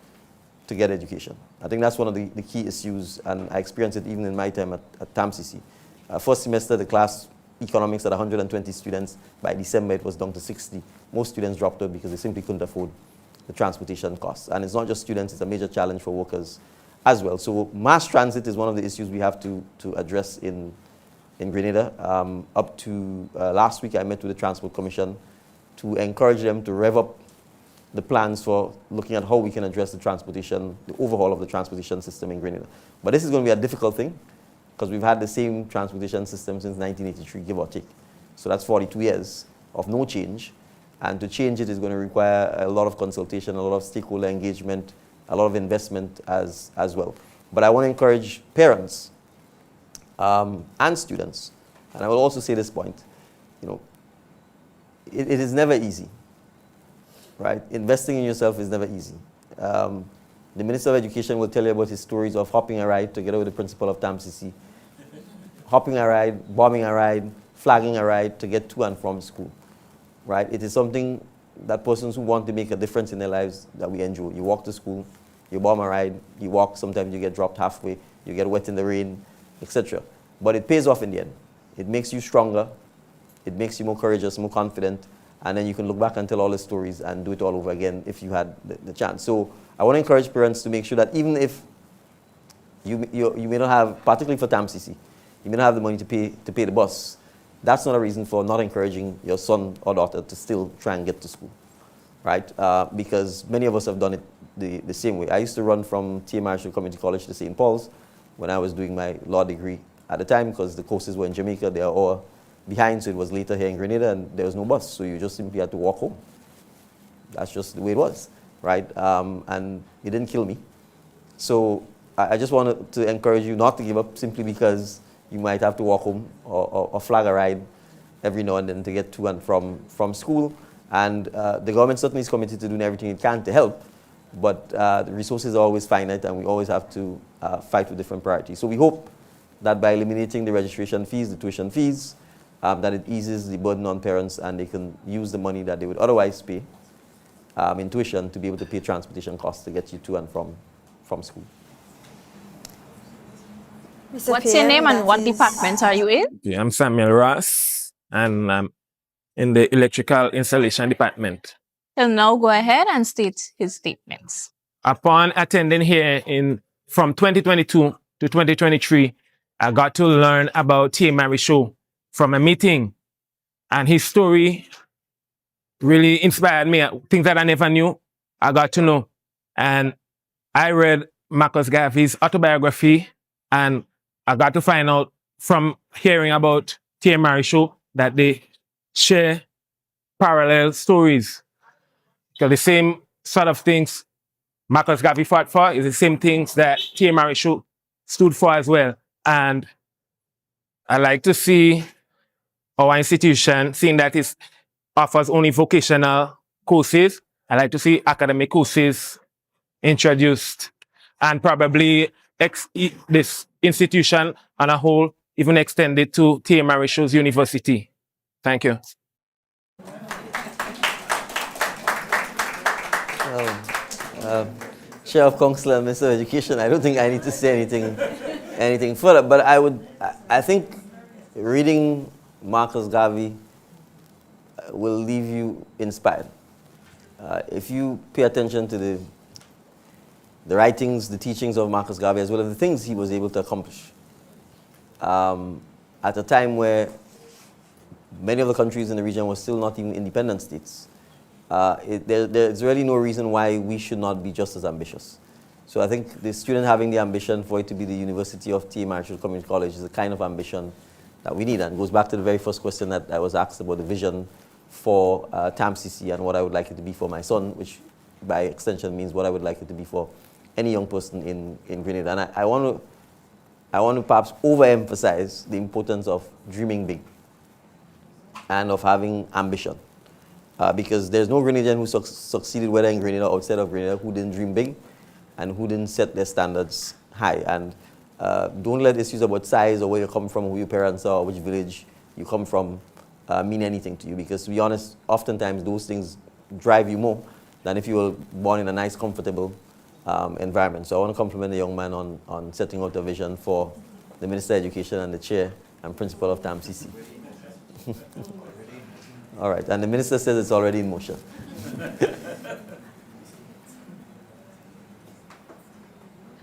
to get education. I think that's one of the key issues, and I experienced it even in my time at TAMCC. First semester, the class economics at 120 students. By December, it was down to 60. Most students dropped out because they simply couldn't afford the transportation costs. And it's not just students, it's a major challenge for workers as well. So mass transit is one of the issues we have to address in Grenada. Up to last week, I met with the Transport Commission to encourage them to rev up the plans for looking at how we can address the overhaul of the transportation system in Grenada. But this is going to be a difficult thing because we've had the same transportation system since 1983, give or take. So that's 42 years of no change. And to change it is going to require a lot of consultation, a lot of stakeholder engagement, a lot of investment as well. But I want to encourage parents and students, and I will also say this point, it is never easy, right? Investing in yourself is never easy. The Minister of Education will tell you about his stories of hopping a ride together with the principal of TAMCC, hopping a ride, bombing a ride, flagging a ride to get to and from school, right? It is something that persons who want to make a difference in their lives that we enjoy. You walk to school, you bomb a ride, you walk, sometimes you get dropped halfway, you get wet in the rain, etc. But it pays off in the end. It makes you stronger. It makes you more courageous, more confident, and then you can look back and tell all the stories and do it all over again if you had the chance. So I want to encourage parents to make sure that even if you may not have, particularly for TAMCC, you may not have the money to pay the bus, that's not a reason for not encouraging your son or daughter to still try and get to school, right? Because many of us have done it the same way. I used to run from TA Marryshow Community College to St. Paul's when I was doing my law degree at the time, because the courses were in Jamaica. They are all behind, so it was later here in Grenada, and there was no bus, so you just simply had to walk home. That's just the way it was, right? And it didn't kill me. So I just wanted to encourage you not to give up simply because you might have to walk home or flag a ride every now and then to get to and from school. And the government certainly is committed to doing everything it can to help, but the resources are always finite, and we always have to fight with different priorities. So we hope that by eliminating the registration fees, the tuition fees, that it eases the burden on parents, and they can use the money that they would otherwise pay in tuition to be able to pay transportation costs to get you to and from school. What's your name and what department are you in? Yeah, I'm Samuel Ross, and I'm in the electrical installation department. He'll now go ahead and state his statements. Upon attending here from 2022 to 2023, I got to learn about TA Marryshow from a meeting, and his story really inspired me. Things that I never knew, I got to know. And I read Marcus Garvey's autobiography, and I got to find out from hearing about TA Marryshow that they share parallel stories. Because the same sort of things Marcus Garvey fought for is the same things that TA Marryshow stood for as well. And I like to see our institution, seeing that it offers only vocational courses, I like to see academic courses introduced, and probably this institution on a whole even extended to TA Marryshow's university. Thank you. Chair of Council and Minister of Education, I don't think I need to say anything further, but I think reading Marcus Garvey will leave you inspired. If you pay attention to the writings, the teachings of Marcus Garvey, as well as the things he was able to accomplish, at a time where many of the countries in the region were still not even independent states, there's really no reason why we should not be just as ambitious. So I think the student having the ambition for it to be the University of TA Marryshow Community College is the kind of ambition that we need, and goes back to the very first question that I was asked about the vision for TAMCC and what I would like it to be for my son, which by extension means what I would like it to be for any young person in Grenada. And I want to perhaps overemphasize the importance of dreaming big and of having ambition. Because there's no Grenadian who succeeded, whether in Grenada or outside of Grenada, who didn't dream big and who didn't set their standards high. And don't let issues about size or where you come from, who your parents are, or which village you come from mean anything to you. Because to be honest, oftentimes those things drive you more than if you were born in a nice, comfortable environment. So I want to compliment the young man on setting out a vision for the Minister of Education and the Chair and Principal of TAMCC. All right, and the Minister says it's already in motion.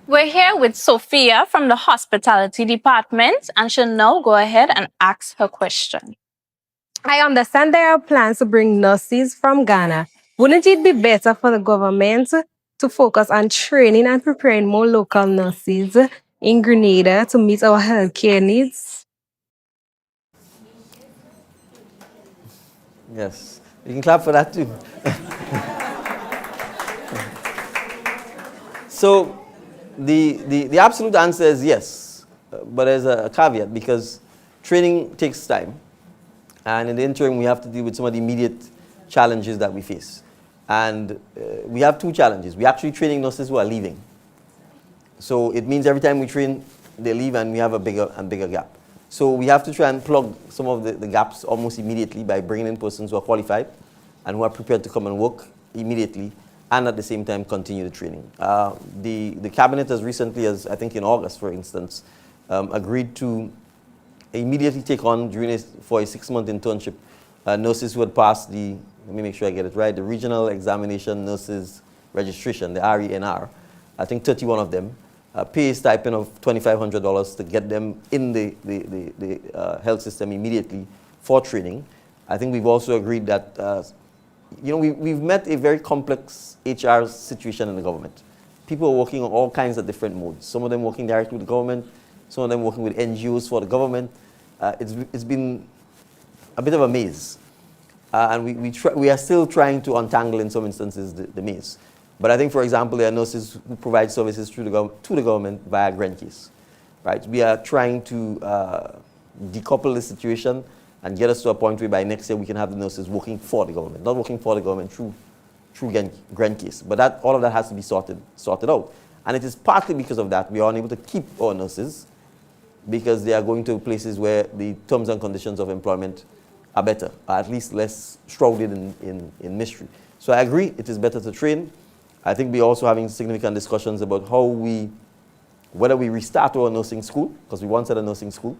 We're here with Sophia from the Hospitality Department, and she'll now go ahead and ask her question. I understand there are plans to bring nurses from Ghana. Wouldn't it be better for the government to focus on training and preparing more local nurses in Grenada to meet our healthcare needs? Yes, you can clap for that too. So the absolute answer is yes, but there's a caveat, because training takes time, and in the interim we have to deal with some of the immediate challenges that we face. And we have two challenges. We're actually training nurses who are leaving. So it means every time we train, they leave, and we have a bigger and bigger gap. So we have to try and plug some of the gaps almost immediately by bringing in persons who are qualified and who are prepared to come and work immediately, and at the same time continue the training. The Cabinet as recently as, I think in August, for instance, agreed to immediately take on for a 6-month internship nurses who had passed let me make sure I get it right, the Regional Examination Nurses Registration, the RENR. I think 31 of them. Pay a stipend of $2,500 to get them in the health system immediately for training. I think we've also agreed that, we've met a very complex HR situation in the government. People are working on all kinds of different modes. Some of them working directly with the government, some of them working with NGOs for the government. It's been a bit of a maze. And we are still trying to untangle, in some instances, the maze. But I think, for example, there are nurses who provide services to the government via grant case. Right? We are trying to decouple the situation and get us to a point where by next year we can have the nurses working for the government, not working for the government through grant case. But all of that has to be sorted out. And it is partly because of that we are unable to keep our nurses, because they are going to places where the terms and conditions of employment are better, or at least less shrouded in mystery. So I agree, it is better to train. I think we're also having significant discussions about whether we restart our nursing school, because we once had a nursing school.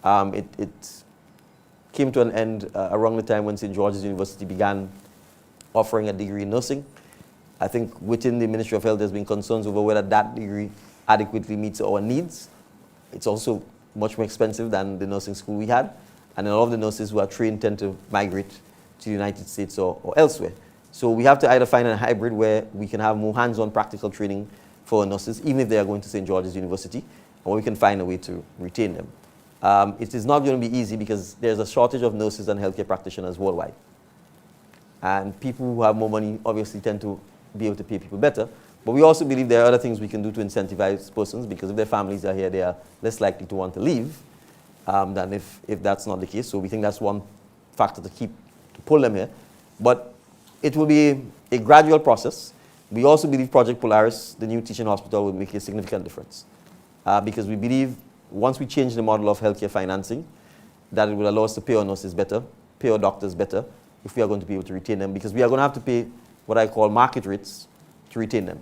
It came to an end around the time when St. George's University began offering a degree in nursing. I think within the Ministry of Health there's been concerns over whether that degree adequately meets our needs. It's also much more expensive than the nursing school we had. And a lot of the nurses who are trained tend to migrate to the United States or elsewhere. So we have to either find a hybrid where we can have more hands-on practical training for our nurses, even if they are going to St. George's University, or we can find a way to retain them. It is not going to be easy because there's a shortage of nurses and healthcare practitioners worldwide. And people who have more money obviously tend to be able to pay people better. But we also believe there are other things we can do to incentivize persons, because if their families are here, they are less likely to want to leave than if that's not the case. So we think that's one factor to pull them here. But it will be a gradual process. We also believe Project Polaris, the new teaching hospital, will make a significant difference. Because we believe once we change the model of healthcare financing, that it will allow us to pay our nurses better, pay our doctors better, if we are going to be able to retain them. Because we are going to have to pay what I call market rates to retain them.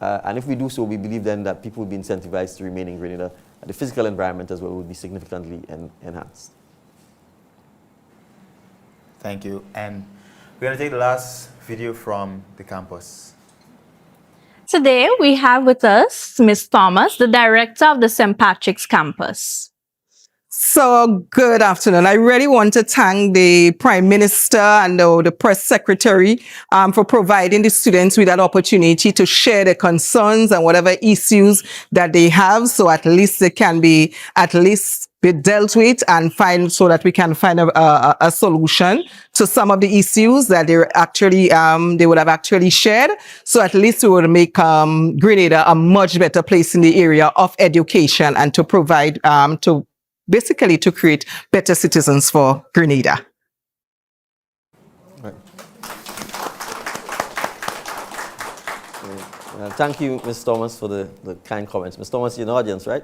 And if we do so, we believe then that people will be incentivized to remain in Grenada. The physical environment as well will be significantly enhanced. Thank you. And we're going to take the last video from the campus. Today, we have with us Ms. Thomas, the director of the St. Patrick's campus. So, good afternoon. I really want to thank the Prime Minister and the Press Secretary for providing the students with that opportunity to share their concerns and whatever issues that they have, so at least they can be dealt with and so that we can find a solution to some of the issues that they would have actually shared. So at least we will make Grenada a much better place in the area of education and to provide basically to create better citizens for Grenada. Right. Thank you, Ms. Thomas, for the kind comments. Ms. Thomas, you're in the audience, right?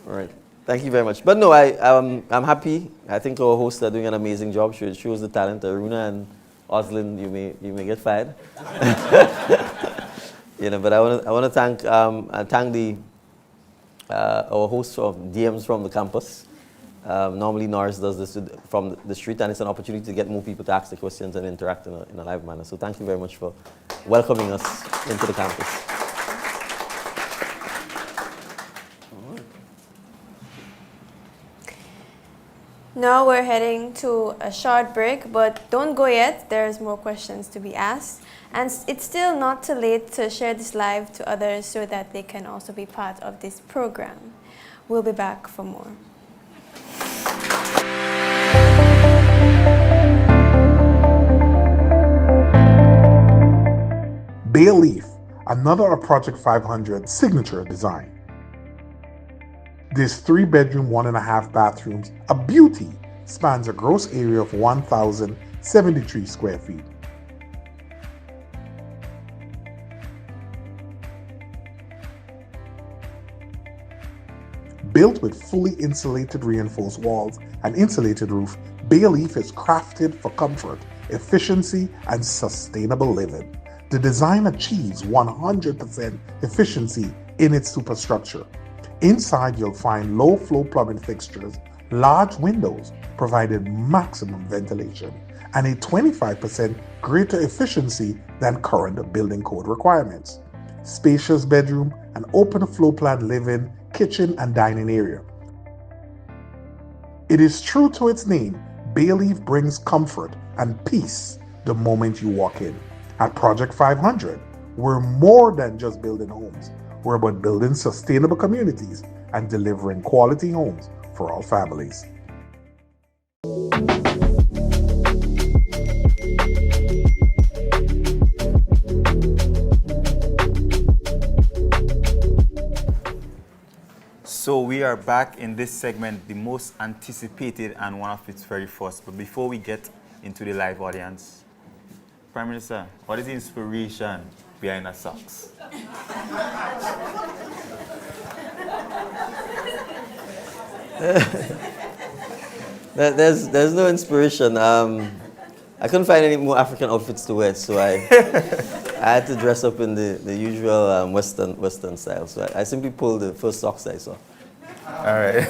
All right. Thank you very much. But no, I'm happy. I think our hosts are doing an amazing job. It shows the talent. Aruna and Oslin, you may get fired. But I want to thank our hosts of DMs from the campus. Normally Norris does this from the street, and it's an opportunity to get more people to ask the questions and interact in a live manner. So thank you very much for welcoming us into the campus. Now we're heading to a short break, but don't go yet. There's more questions to be asked. And it's still not too late to share this live to others so that they can also be part of this program. We'll be back for more. Bay Leaf, another of Project 500 signature design. This 3-bedroom, 1.5 bathrooms, a beauty, spans a gross area of 1,073 square feet. Built with fully insulated reinforced walls and insulated roof, Bay Leaf is crafted for comfort, efficiency, and sustainable living. The design achieves 100% efficiency in its superstructure. Inside, you'll find low-flow plumbing fixtures, large windows providing maximum ventilation, and a 25% greater efficiency than current building code requirements. Spacious bedroom, an open floor plan living, kitchen, and dining area. It is true to its name, Bay Leaf brings comfort and peace the moment you walk in. At Project 500, we're more than just building homes. We're about building sustainable communities and delivering quality homes for all families. So we are back in this segment, the most anticipated and one of its very first. But before we get into the live audience, Prime Minister, what is the inspiration behind the socks? There's no inspiration. I couldn't find any more African outfits to wear, so I had to dress up in the usual Western style. So I simply pulled the first socks I saw. All right.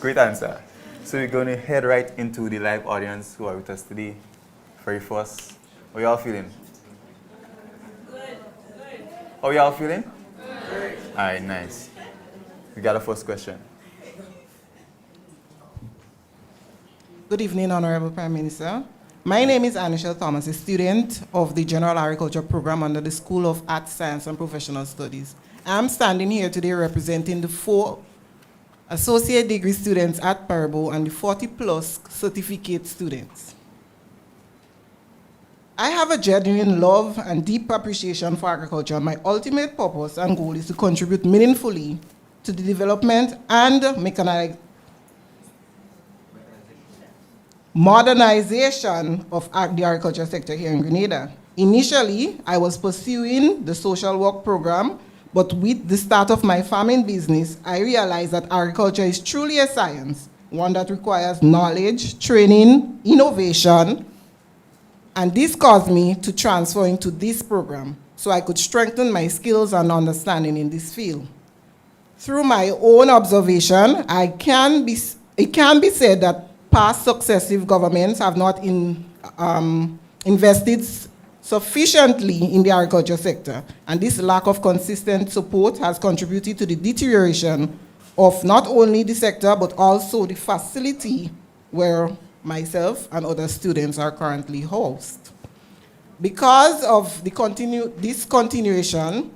Great answer. So we're going to head right into the live audience who are with us today. Very first, how y'all feeling? Good. How y'all feeling? Good. All right, nice. We got a first question. Good evening, Honorable Prime Minister. My name is Anishel Thomas, a student of the General Agriculture Program under the School of Arts, Science and Professional Studies. I'm standing here today representing the 4 associate degree students at Marryshow and the 40+ certificate students. I have a genuine love and deep appreciation for agriculture. My ultimate purpose and goal is to contribute meaningfully to the development and modernization of the agriculture sector here in Grenada. Initially, I was pursuing the social work program, but with the start of my farming business, I realized that agriculture is truly a science, one that requires knowledge, training, innovation, and this caused me to transfer into this program so I could strengthen my skills and understanding in this field. Through my own observation, it can be said that past successive governments have not invested sufficiently in the agriculture sector, and this lack of consistent support has contributed to the deterioration of not only the sector, but also the facility where myself and other students are currently housed. Because of this continuation,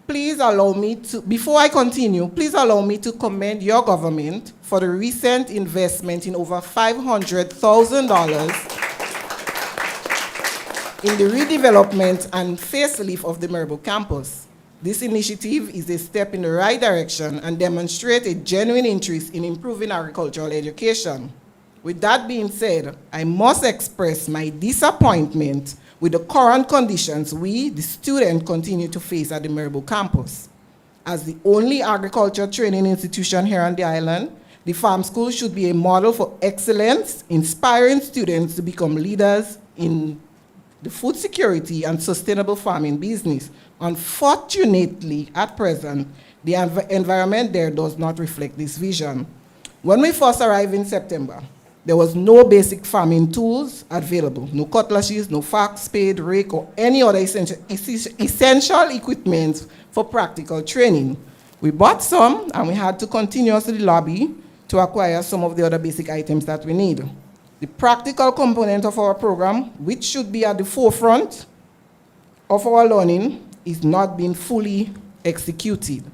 please allow me to, before I continue, please allow me to commend your government for the recent investment in over $500,000 in the redevelopment and facelift of the Marryshow campus. This initiative is a step in the right direction and demonstrates a genuine interest in improving agricultural education. With that being said, I must express my disappointment with the current conditions we, the students, continue to face at the Marryshow campus. As the only agriculture training institution here on the island, the farm school should be a model for excellence, inspiring students to become leaders in the food security and sustainable farming business. Unfortunately, at present, the environment there does not reflect this vision. When we first arrived in September, there was no basic farming tools available, no cutlasses, no fork, spade, rake, or any other essential equipment for practical training. We bought some, and we had to continuously lobby to acquire some of the other basic items that we need. The practical component of our program, which should be at the forefront of our learning, is not being fully executed.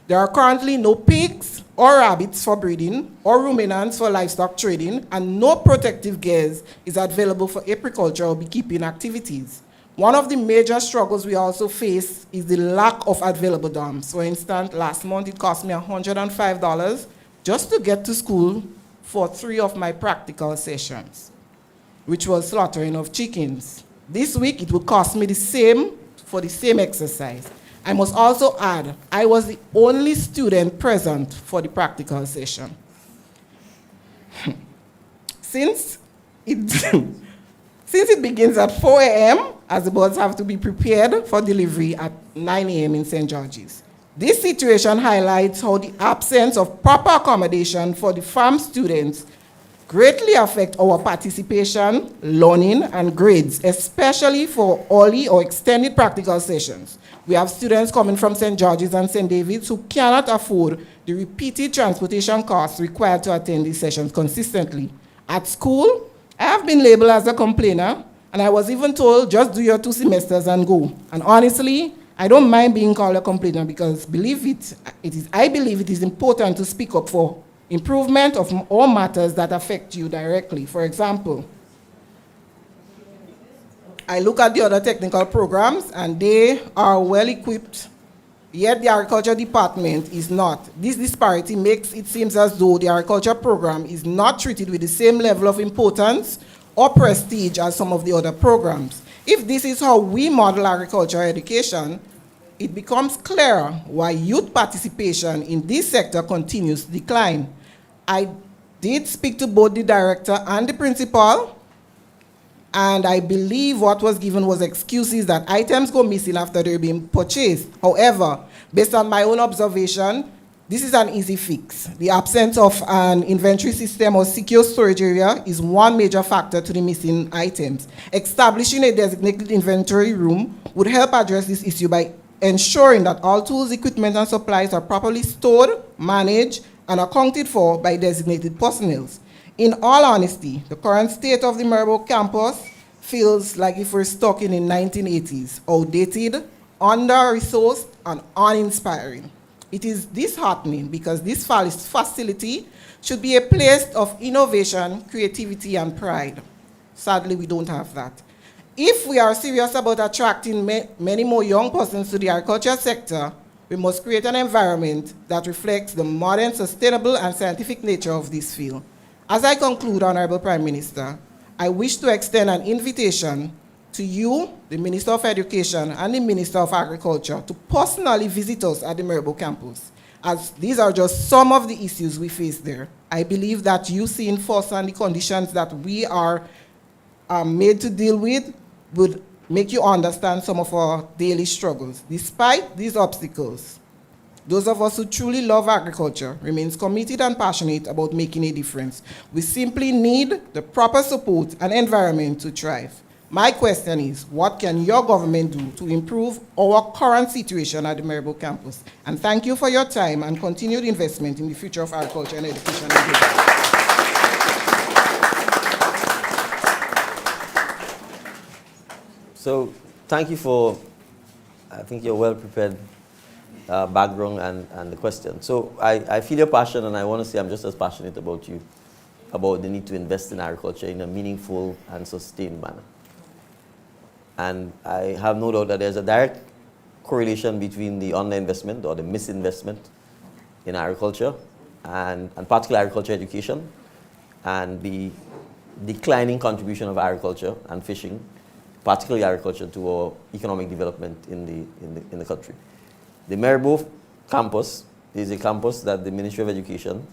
There are currently no pigs or rabbits for breeding or ruminants for livestock trading, and no protective gears is available for apiculture or beekeeping activities. One of the major struggles we also face is the lack of available dams. For instance, last month it cost me $105 just to get to school for 3 of my practical sessions, which was slaughtering of chickens. This week it will cost me the same for the same exercise. I must also add, I was the only student present for the practical session. Since Since it begins at 4 a.m., as the birds have to be prepared for delivery at 9 a.m. in St. George's. This situation highlights how the absence of proper accommodation for the farm students greatly affect our participation, learning, and grades, especially for early or extended practical sessions. We have students coming from St. George's and St. David's who cannot afford the repeated transportation costs required to attend these sessions consistently. At school, I have been labeled as a complainer, and I was even told, just do your 2 semesters and go. And honestly, I don't mind being called a complainer because I believe it is important to speak up for improvement of all matters that affect you directly. For example, I look at the other technical programs and they are well equipped, yet the agriculture department is not. This disparity makes it seem as though the agriculture program is not treated with the same level of importance or prestige as some of the other programs. If this is how we model agriculture education, it becomes clearer why youth participation in this sector continues to decline. I did speak to both the director and the principal, and I believe what was given was excuses that items go missing after they're being purchased. However, based on my own observation, this is an easy fix. The absence of an inventory system or secure storage area is one major factor to the missing items. Establishing a designated inventory room would help address this issue by ensuring that all tools, equipment, and supplies are properly stored, managed, and accounted for by designated personnel. In all honesty, the current state of the Marryshow campus feels like if we're stuck in the 1980s, outdated, under-resourced, and uninspiring. It is disheartening because this facility should be a place of innovation, creativity, and pride. Sadly, we don't have that. If we are serious about attracting many more young persons to the agriculture sector, we must create an environment that reflects the modern, sustainable, and scientific nature of this field. As I conclude, Honorable Prime Minister, I wish to extend an invitation to you, the Minister of Education, and the Minister of Agriculture to personally visit us at the Marryshow campus, as these are just some of the issues we face there. I believe that you seeing firsthand the conditions that we are made to deal with would make you understand some of our daily struggles. Despite these obstacles, those of us who truly love agriculture remains committed and passionate about making a difference. We simply need the proper support and environment to thrive. My question is, what can your government do to improve our current situation at the Marryshow campus? And thank you for your time and continued investment in the future of agriculture and education. So thank you for, I think you're well prepared background and the question. So I feel your passion, and I want to say I'm just as passionate about you, about the need to invest in agriculture in a meaningful and sustained manner. And I have no doubt that there's a direct correlation between the underinvestment or the misinvestment in agriculture and particularly agriculture education and the declining contribution of agriculture and fishing, particularly agriculture, to our economic development in the country. The Marryshow campus is a campus that the Ministry of Education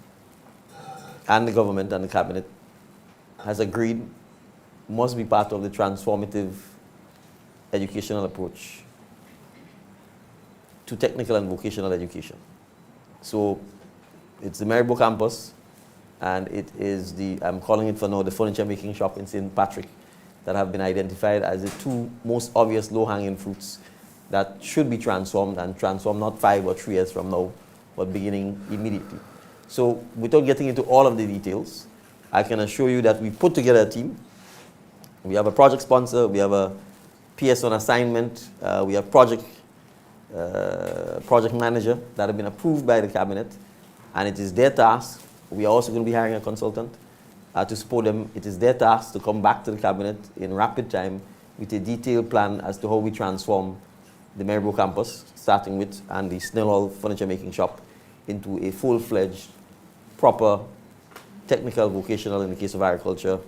and the government and the cabinet has agreed must be part of the transformative educational approach to technical and vocational education. So it's the Marryshow campus, and it is I'm calling it for now, the furniture making shop in St. Patrick, that have been identified as the 2 most obvious low-hanging fruits that should be transformed, and transformed not 5 or 3 years from now, but beginning immediately. So without getting into all of the details, I can assure you that we put together a team. We have a project sponsor, we have a PS on assignment, we have project manager that have been approved by the cabinet, and it is their task. We are also going to be hiring a consultant to support them. It is their task to come back to the cabinet in rapid time with a detailed plan as to how we transform the Marryshow campus, starting with, and the Snellhall furniture making shop, into a full-fledged, proper, technical, vocational, in the case of agriculture.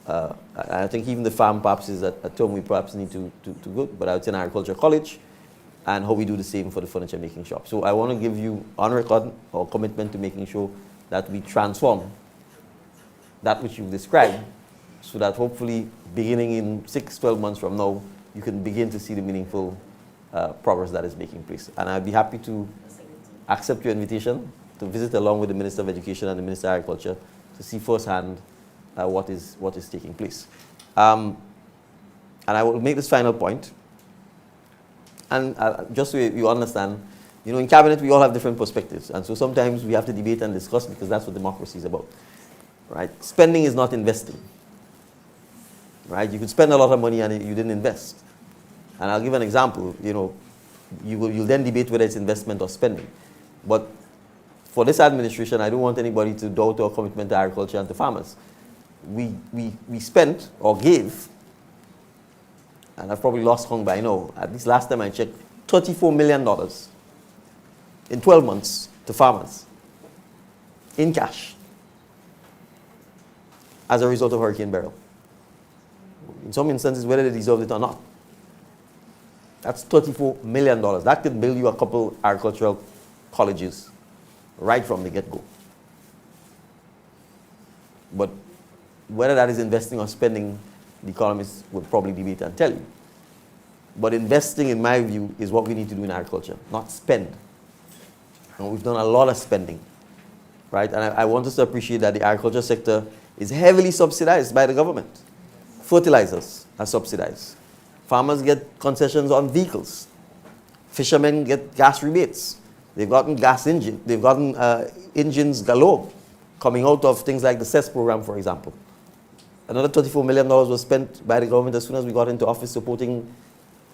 I think even the farm perhaps is a term we perhaps need to go, but I would say an agriculture college, and how we do the same for the furniture making shop. So I want to give you on record our commitment to making sure that we transform that which you've described so that hopefully beginning in 6-12 months from now, you can begin to see the meaningful progress that is making place. And I'd be happy to accept your invitation to visit along with the Minister of Education and the Minister of Agriculture to see firsthand what is taking place. And I will make this final point. And just so you understand, you know, in cabinet we all have different perspectives, and so sometimes we have to debate and discuss because that's what democracy is about, right? Spending is not investing, right? You could spend a lot of money and you didn't invest. And I'll give an example. You know, you'll then debate whether it's investment or spending. But for this administration, I don't want anybody to doubt our commitment to agriculture and to farmers. We spent or gave, and I've probably lost count by now, at least last time I checked, $34 million in 12 months to farmers in cash as a result of Hurricane Beryl. In some instances, whether they deserved it or not. That's $34 million. That could build you a couple agricultural colleges right from the get-go. But whether that is investing or spending, the economists would probably debate and tell you. But investing, in my view, is what we need to do in agriculture, not spend. And we've done a lot of spending, right? And I want us to appreciate that the agriculture sector is heavily subsidized by the government. Fertilizers are subsidized. Farmers get concessions on vehicles. Fishermen get gas rebates. They've gotten they've gotten engines galore coming out of things like the CES program, for example. Another $34 million was spent by the government as soon as we got into office supporting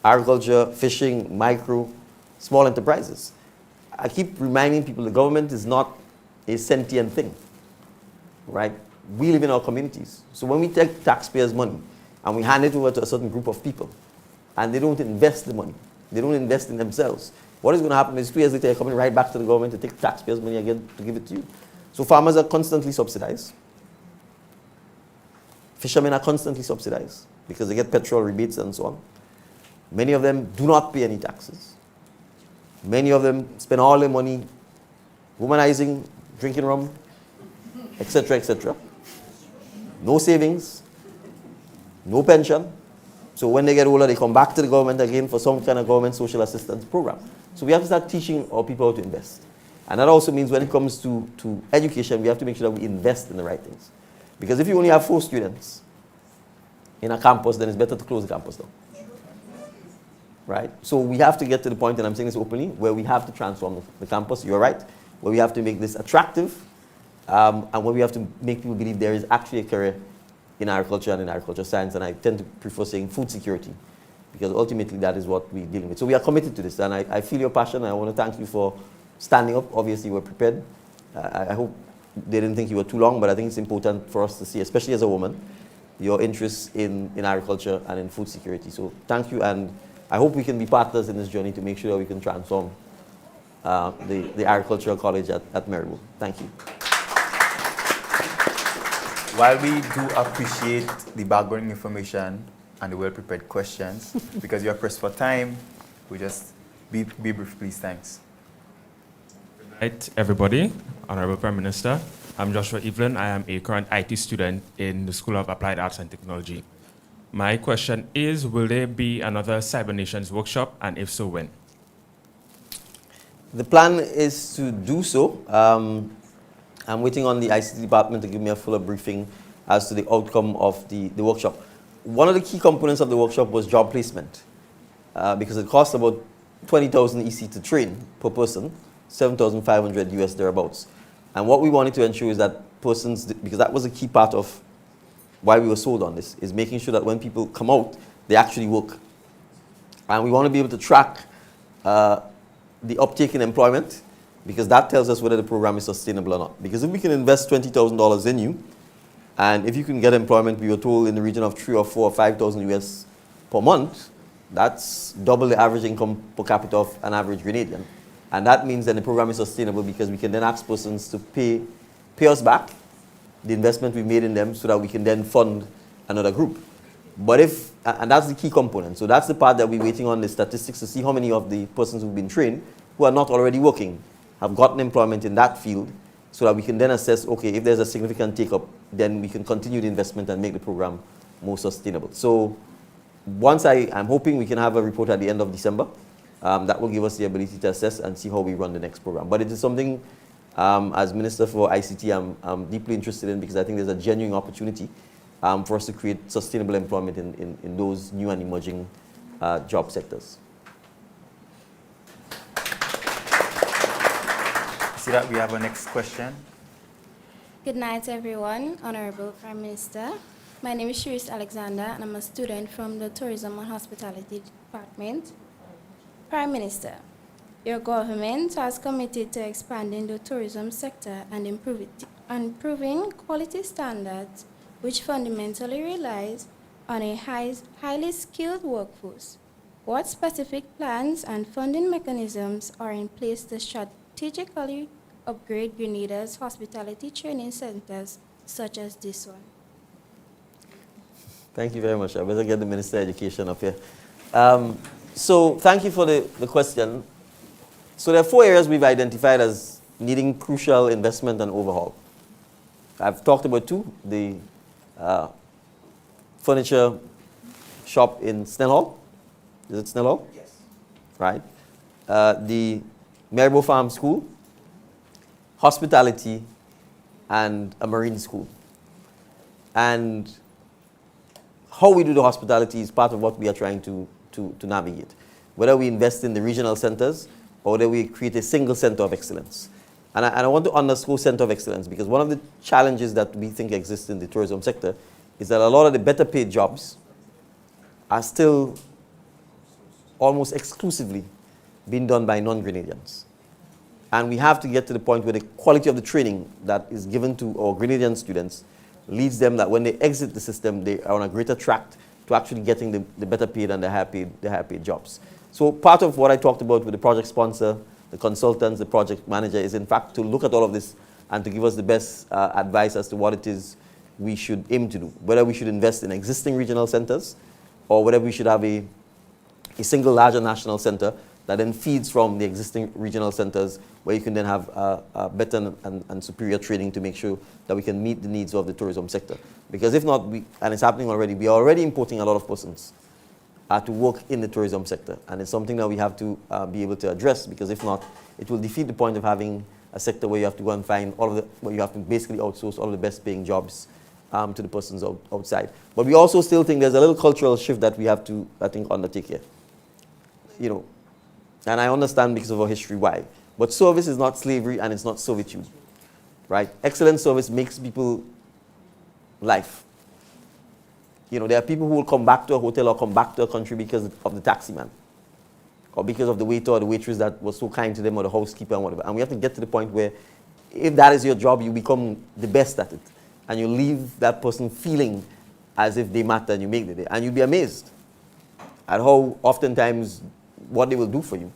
agriculture, fishing, micro, small enterprises. I keep reminding people the government is not a sentient thing, right? We live in our communities. So when we take taxpayers' money and we hand it over to a certain group of people and they don't invest the money, they don't invest in themselves, what is going to happen is 2 years later you're coming right back to the government to take taxpayers' money again to give it to you. So farmers are constantly subsidized. Fishermen are constantly subsidized because they get petrol rebates and so on. Many of them do not pay any taxes. Many of them spend all their money womanizing, drinking rum, etc., etc. No savings, no pension. So when they get older, they come back to the government again for some kind of government social assistance program. So we have to start teaching our people how to invest. And that also means when it comes to education, we have to make sure that we invest in the right things. Because if you only have 4 students in a campus, then it's better to close the campus down. Right? So we have to get to the point, and I'm saying this openly, where we have to transform the campus, you're right, where we have to make this attractive, and where we have to make people believe there is actually a career in agriculture and in agriculture science, and I tend to prefer saying food security, because ultimately that is what we're dealing with. So we are committed to this, and I feel your passion, and I want to thank you for standing up. Obviously, you were prepared. I hope they didn't think you were too long, but I think it's important for us to see, especially as a woman, your interest in agriculture and in food security. So thank you, and I hope we can be partners in this journey to make sure that we can transform the agricultural college at Marryshow. Thank you. While we do appreciate the background information and the well-prepared questions, because you are pressed for time, we just be brief, please. Thanks. Good night, everybody. Honorable Prime Minister, I'm Joshua Evelyn. I am a current IT student in the School of Applied Arts and Technology. My question is, will there be another Cyber Nations workshop, and if so, when? The plan is to do so. I'm waiting on the ICT department to give me a fuller briefing as to the outcome of the workshop. One of the key components of the workshop was job placement, because it costs about 20,000 EC to train per person, 7,500 US thereabouts. And what we wanted to ensure is that persons, because that was a key part of why we were sold on this, is making sure that when people come out, they actually work. And we want to be able to track the uptake in employment, because that tells us whether the program is sustainable or not. Because if we can invest $20,000 in you, and if you can get employment, we were told in the region of 3,000 or 4,000 or 5,000 US per month, that's double the average income per capita of an average Grenadian. And that means that the program is sustainable, because we can then ask persons to pay us back the investment we made in them, so that we can then fund another group. But and that's the key component. So that's the part that we're waiting on the statistics to see how many of the persons who've been trained, who are not already working, have gotten employment in that field, so that we can then assess, okay, if there's a significant take-up, then we can continue the investment and make the program more sustainable. So once I'm hoping we can have a report at the end of December. That will give us the ability to assess and see how we run the next program. But it is something, as Minister for ICT, I'm deeply interested in, because I think there's a genuine opportunity for us to create sustainable employment in those new and emerging job sectors. See that we have our next question. Good night, everyone. Honorable Prime Minister. My name is Shiris Alexander, and I'm a student from the Tourism and Hospitality Department. Prime Minister, your government has committed to expanding the tourism sector and improving quality standards, which fundamentally relies on a highly skilled workforce. What specific plans and funding mechanisms are in place to strategically upgrade Grenada's hospitality training centers, such as this one? Thank you very much. I better get the Minister of Education up here. So thank you for the question. So there are 4 areas we've identified as needing crucial investment and overhaul. I've talked about 2, the furniture shop in Snell Hall. Is it Snell Hall? Yes. Right. The Marryshow Farm School, hospitality, and a marine school. And how we do the hospitality is part of what we are trying to navigate. Whether we invest in the regional centers or whether we create a single center of excellence. And I want to underscore center of excellence, because one of the challenges that we think exists in the tourism sector is that a lot of the better paid jobs are still almost exclusively being done by non-Grenadians. And we have to get to the point where the quality of the training that is given to our Grenadian students leads them that when they exit the system, they are on a greater track to actually getting the better paid and the higher paid jobs. So part of what I talked about with the project sponsor, the consultants, the project manager, is in fact to look at all of this and to give us the best advice as to what it is we should aim to do. Whether we should invest in existing regional centers or whether we should have a single larger national center that then feeds from the existing regional centers, where you can then have better and superior training to make sure that we can meet the needs of the tourism sector. Because if not, and it's happening already, we are already importing a lot of persons to work in the tourism sector. And it's something that we have to be able to address, because if not, it will defeat the point of having a sector where you have to go and find where you have to basically outsource all of the best paying jobs to the persons outside. But we also still think there's a little cultural shift that we have to, I think, undertake here. You know, and I understand because of our history why. But service is not slavery and it's not servitude, right? Excellent service makes people life. You know, there are people who will come back to a hotel or come back to a country because of the taxi man, or because of the waiter or the waitress that was so kind to them, or the housekeeper and whatever. And we have to get to the point where if that is your job, you become the best at it. And you leave that person feeling as if they matter, and you make the day. And you'll be amazed at how oftentimes what they will do for you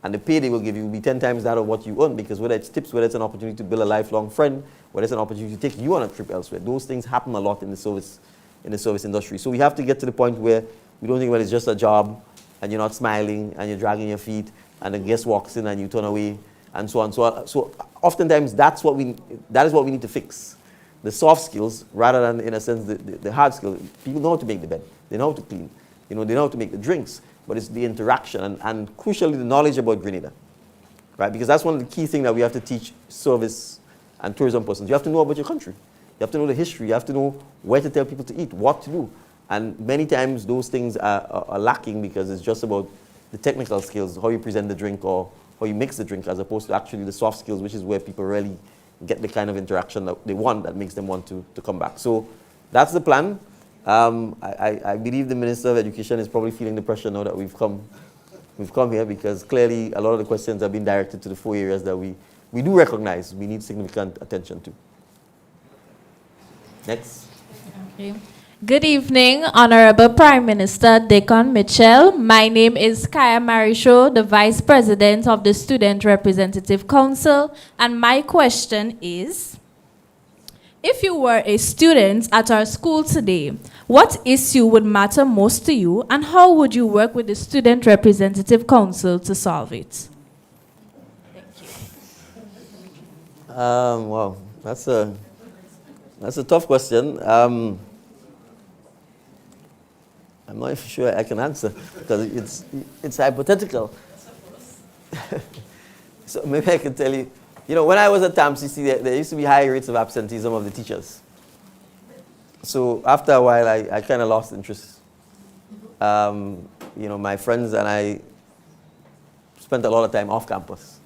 and the pay they will give you will be 10 times that of what you earn, because whether it's tips, whether it's an opportunity to build a lifelong friend, whether it's an opportunity to take you on a trip elsewhere, those things happen a lot in the service industry. So we have to get to the point where we don't think, well, it's just a job and you're not smiling and you're dragging your feet and the guest walks in and you turn away and so on. So oftentimes that is what we need to fix. The soft skills rather than, in a sense, the hard skills. People know how to make the bed. They know how to clean. You know, they know how to make the drinks. But it's the interaction and crucially the knowledge about Grenada, right? Because that's one of the key things that we have to teach service and tourism persons. You have to know about your country. You have to know the history. You have to know where to tell people to eat, what to do. And many times those things are lacking because it's just about the technical skills, how you present the drink or how you mix the drink, as opposed to actually the soft skills, which is where people really get the kind of interaction that they want, that makes them want to come back. So that's the plan. I believe the Minister of Education is probably feeling the pressure now that we've come here, because clearly a lot of the questions have been directed to the 4 areas that we do recognize we need significant attention to. Next. Okay. Good evening, Honorable Prime Minister Deacon Mitchell. My name is Kaya Marryshow, the Vice President of the Student Representative Council, and my question is, if you were a student at our school today, what issue would matter most to you, and how would you work with the Student Representative Council to solve it? Wow, that's a tough question. I'm not even sure I can answer because it's hypothetical. So maybe I can tell you, when I was at TAMCC, there used to be high rates of absenteeism of the teachers. So after a while, I kind of lost interest. My friends and I spent a lot of time off campus.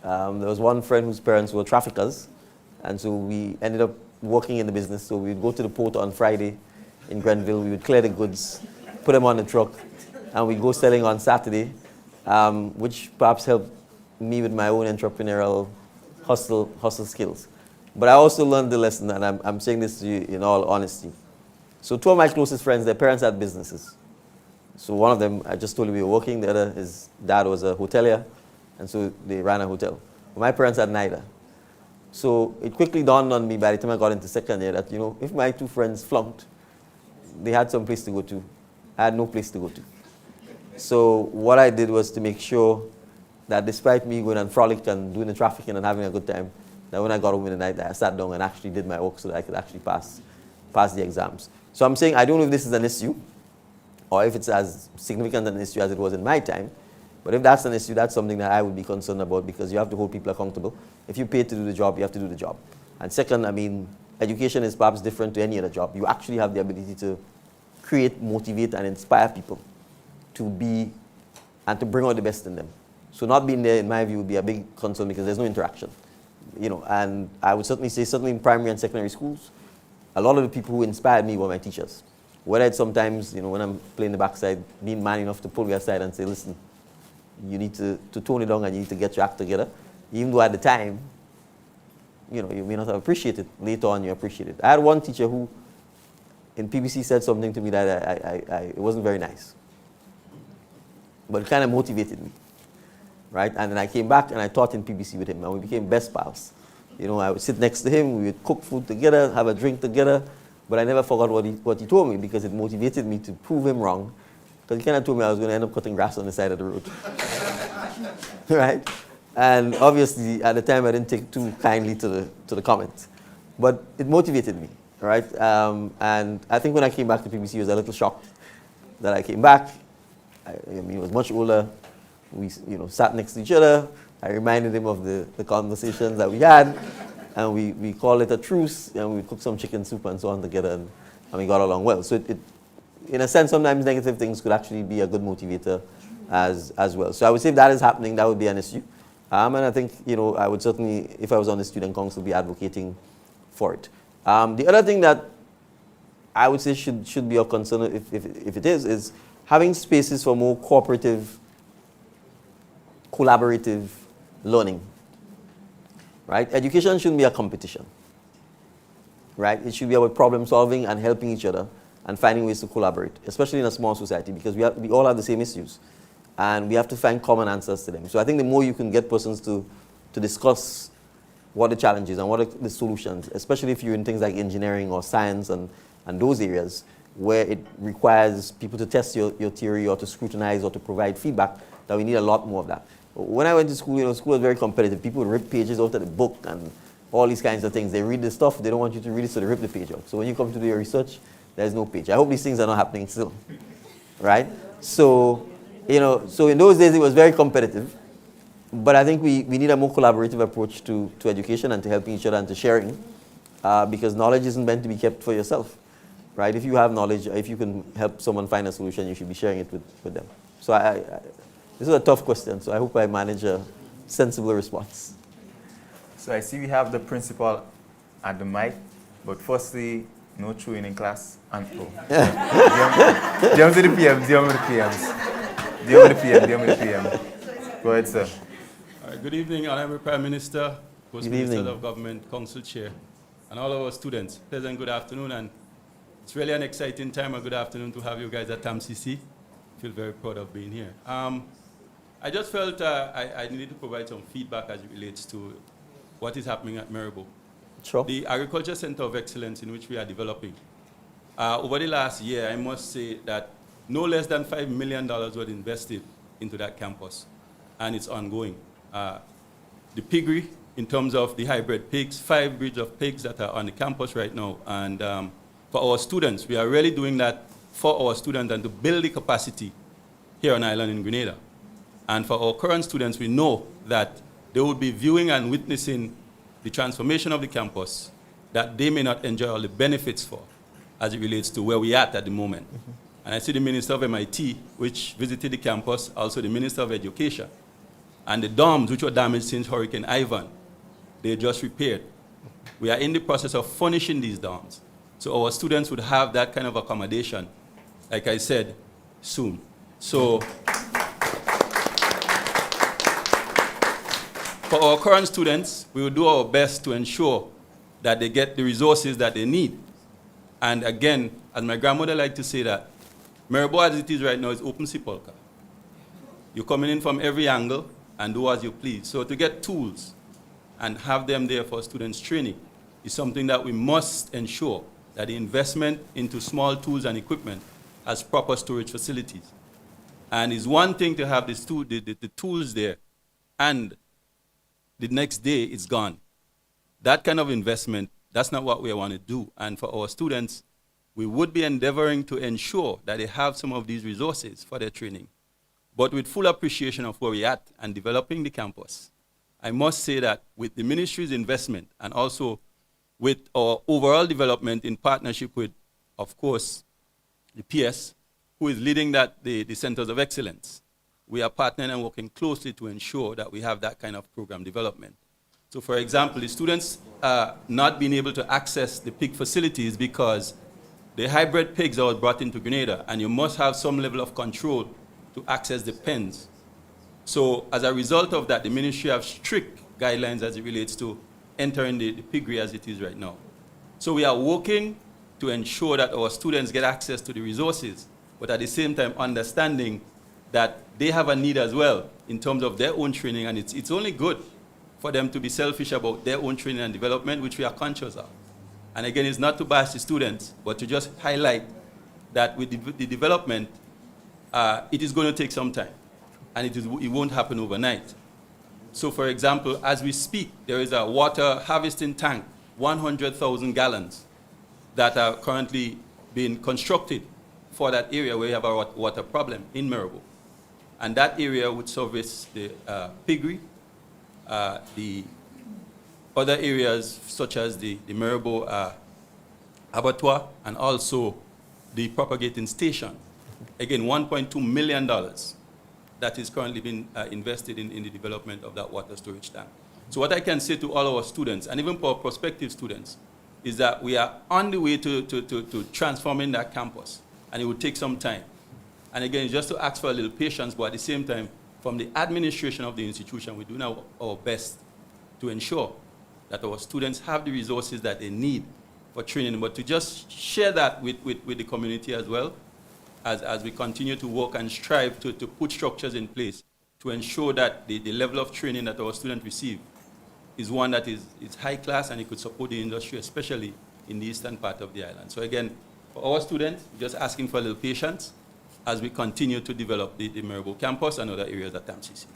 There was one friend whose parents were traffickers, and so we ended up working in the business. So we'd go to the port on Friday in Grenville, we would clear the goods, put them on the truck, and we'd go selling on Saturday, which perhaps helped me with my own entrepreneurial hustle skills. But I also learned the lesson, and I'm saying this to you in all honesty. So two of my closest friends, their parents had businesses. So one of them, I just told you we were working, the other, his dad was a hotelier, and so they ran a hotel. But my parents had neither. So it quickly dawned on me by the time I got into second year that, if my two friends flunked, they had some place to go to. I had no place to go to. So what I did was to make sure that despite me going and frolic and doing the trafficking and having a good time, that when I got home in the night, I sat down and actually did my work so that I could actually pass the exams. So I'm saying I don't know if this is an issue or if it's as significant an issue as it was in my time. But if that's an issue, that's something that I would be concerned about because you have to hold people accountable. If you pay to do the job, you have to do the job. And second, education is perhaps different to any other job. You actually have the ability to create, motivate, and inspire people to be and to bring out the best in them. So not being there, in my view, would be a big concern because there's no interaction. And I would certainly say, certainly in primary and secondary schools, a lot of the people who inspired me were my teachers. Whether it's sometimes, when I'm playing the backside, being man enough to pull me aside and say, listen, you need to tone it down and you need to get your act together. Even though at the time, you may not have appreciated. Later on, you appreciate it. I had one teacher who, in PBC, said something to me that it wasn't very nice. But it kind of motivated me, right? And then I came back and I taught in PBC with him, and we became best pals. I would sit next to him, we would cook food together, have a drink together, but I never forgot what he told me because it motivated me to prove him wrong. Because he kind of told me I was going to end up cutting grass on the side of the road. Right? And obviously, at the time, I didn't take too kindly to the comment. But it motivated me, right? And I think when I came back to PBC, he was a little shocked that I came back. He was much older. We sat next to each other. I reminded him of the conversations that we had. And we called it a truce. And we cooked some chicken soup and so on together. And we got along well. So in a sense, sometimes negative things could actually be a good motivator as well. So I would say if that is happening, that would be an issue. And I think, I would certainly, if I was on the student council, be advocating for it. The other thing that I would say should be of concern, if it is having spaces for more cooperative, collaborative learning. Right? Education shouldn't be a competition. Right? It should be about problem solving and helping each other and finding ways to collaborate, especially in a small society, because we all have the same issues. And we have to find common answers to them. So I think the more you can get persons to discuss what the challenges and what are the solutions, especially if you're in things like engineering or science and those areas where it requires people to test your theory or to scrutinize or to provide feedback, that we need a lot more of that. When I went to school, school was very competitive. People would rip pages out of the book and all these kinds of things. They read the stuff, they don't want you to read it, so they rip the page out. So when you come to do your research, there's no page. I hope these things are not happening still, right? So, so in those days it was very competitive, but I think we need a more collaborative approach to education and to helping each other and to sharing, because knowledge isn't meant to be kept for yourself, right? If you have knowledge, if you can help someone find a solution, you should be sharing it with them. So this is a tough question, so I hope I manage a sensible response. So I see we have the principal at the mic, but firstly, no chewing in class. And DM to the PM, DM to the PMs. DM to the PM, DM to the PM. Go ahead, sir. All right, good evening, Honorable Prime Minister, Post Minister of Government, Council Chair, and all our students. Pleasant good afternoon, and it's really an exciting time, a good afternoon to have you guys at TAMCC. I feel very proud of being here. I just felt I needed to provide some feedback as it relates to what is happening at Marryshow. Sure. The Agriculture Center of Excellence in which we are developing. Over the last year, I must say that no less than $5 million was invested into that campus, and it's ongoing. The piggery in terms of the hybrid pigs, 5 breeds of pigs that are on the campus right now. And for our students, we are really doing that for our students and to build the capacity here on island in Grenada. And for our current students, we know that they will be viewing and witnessing the transformation of the campus that they may not enjoy all the benefits for as it relates to where we are at the moment. And I see the Minister of MIT, which visited the campus, also the Minister of Education. And the dorms, which were damaged since Hurricane Ivan, they just repaired. We are in the process of furnishing these dorms. So our students would have that kind of accommodation, like I said, soon. So for our current students, we will do our best to ensure that they get the resources that they need. And again, as my grandmother liked to say that, Marryshow as it is right now is open sepulchre. You're coming in from every angle and do as you please. So to get tools and have them there for students' training is something that we must ensure that the investment into small tools and equipment has proper storage facilities. And it's one thing to have the tools there and the next day it's gone. That kind of investment, that's not what we want to do. And for our students, we would be endeavoring to ensure that they have some of these resources for their training. But with full appreciation of where we're at and developing the campus, I must say that with the ministry's investment and also with our overall development in partnership with, of course, the PS, who is leading the Centers of Excellence, we are partnering and working closely to ensure that we have that kind of program development. So for example, the students are not being able to access the pig facilities because the hybrid pigs are brought into Grenada, and you must have some level of control to access the pens. So as a result of that, the ministry have strict guidelines as it relates to entering the piggery as it is right now. So we are working to ensure that our students get access to the resources, but at the same time understanding that they have a need as well in terms of their own training, and it's only good for them to be selfish about their own training and development, which we are conscious of. And again, it's not to bash the students, but to just highlight that with the development, it is going to take some time, and it won't happen overnight. So for example, as we speak, there is a water harvesting tank, 100,000 gallons, that are currently being constructed for that area where we have a water problem in Marryshow. And that area would service the piggery, the other areas such as the Marryshow abattoir, and also the propagating station. Again, $1.2 million that is currently being invested in the development of that water storage tank. So what I can say to all our students, and even for prospective students, is that we are on the way to transforming that campus, and it will take some time. And again, just to ask for a little patience, but at the same time, from the administration of the institution, we do now our best to ensure that our students have the resources that they need for training, but to just share that with the community as well, as we continue to work and strive to put structures in place to ensure that the level of training that our students receive is one that is high class and it could support the industry, especially in the eastern part of the island. So again, for our students, just asking for a little patience as we continue to develop the Marryshow campus and other areas at TAMCC.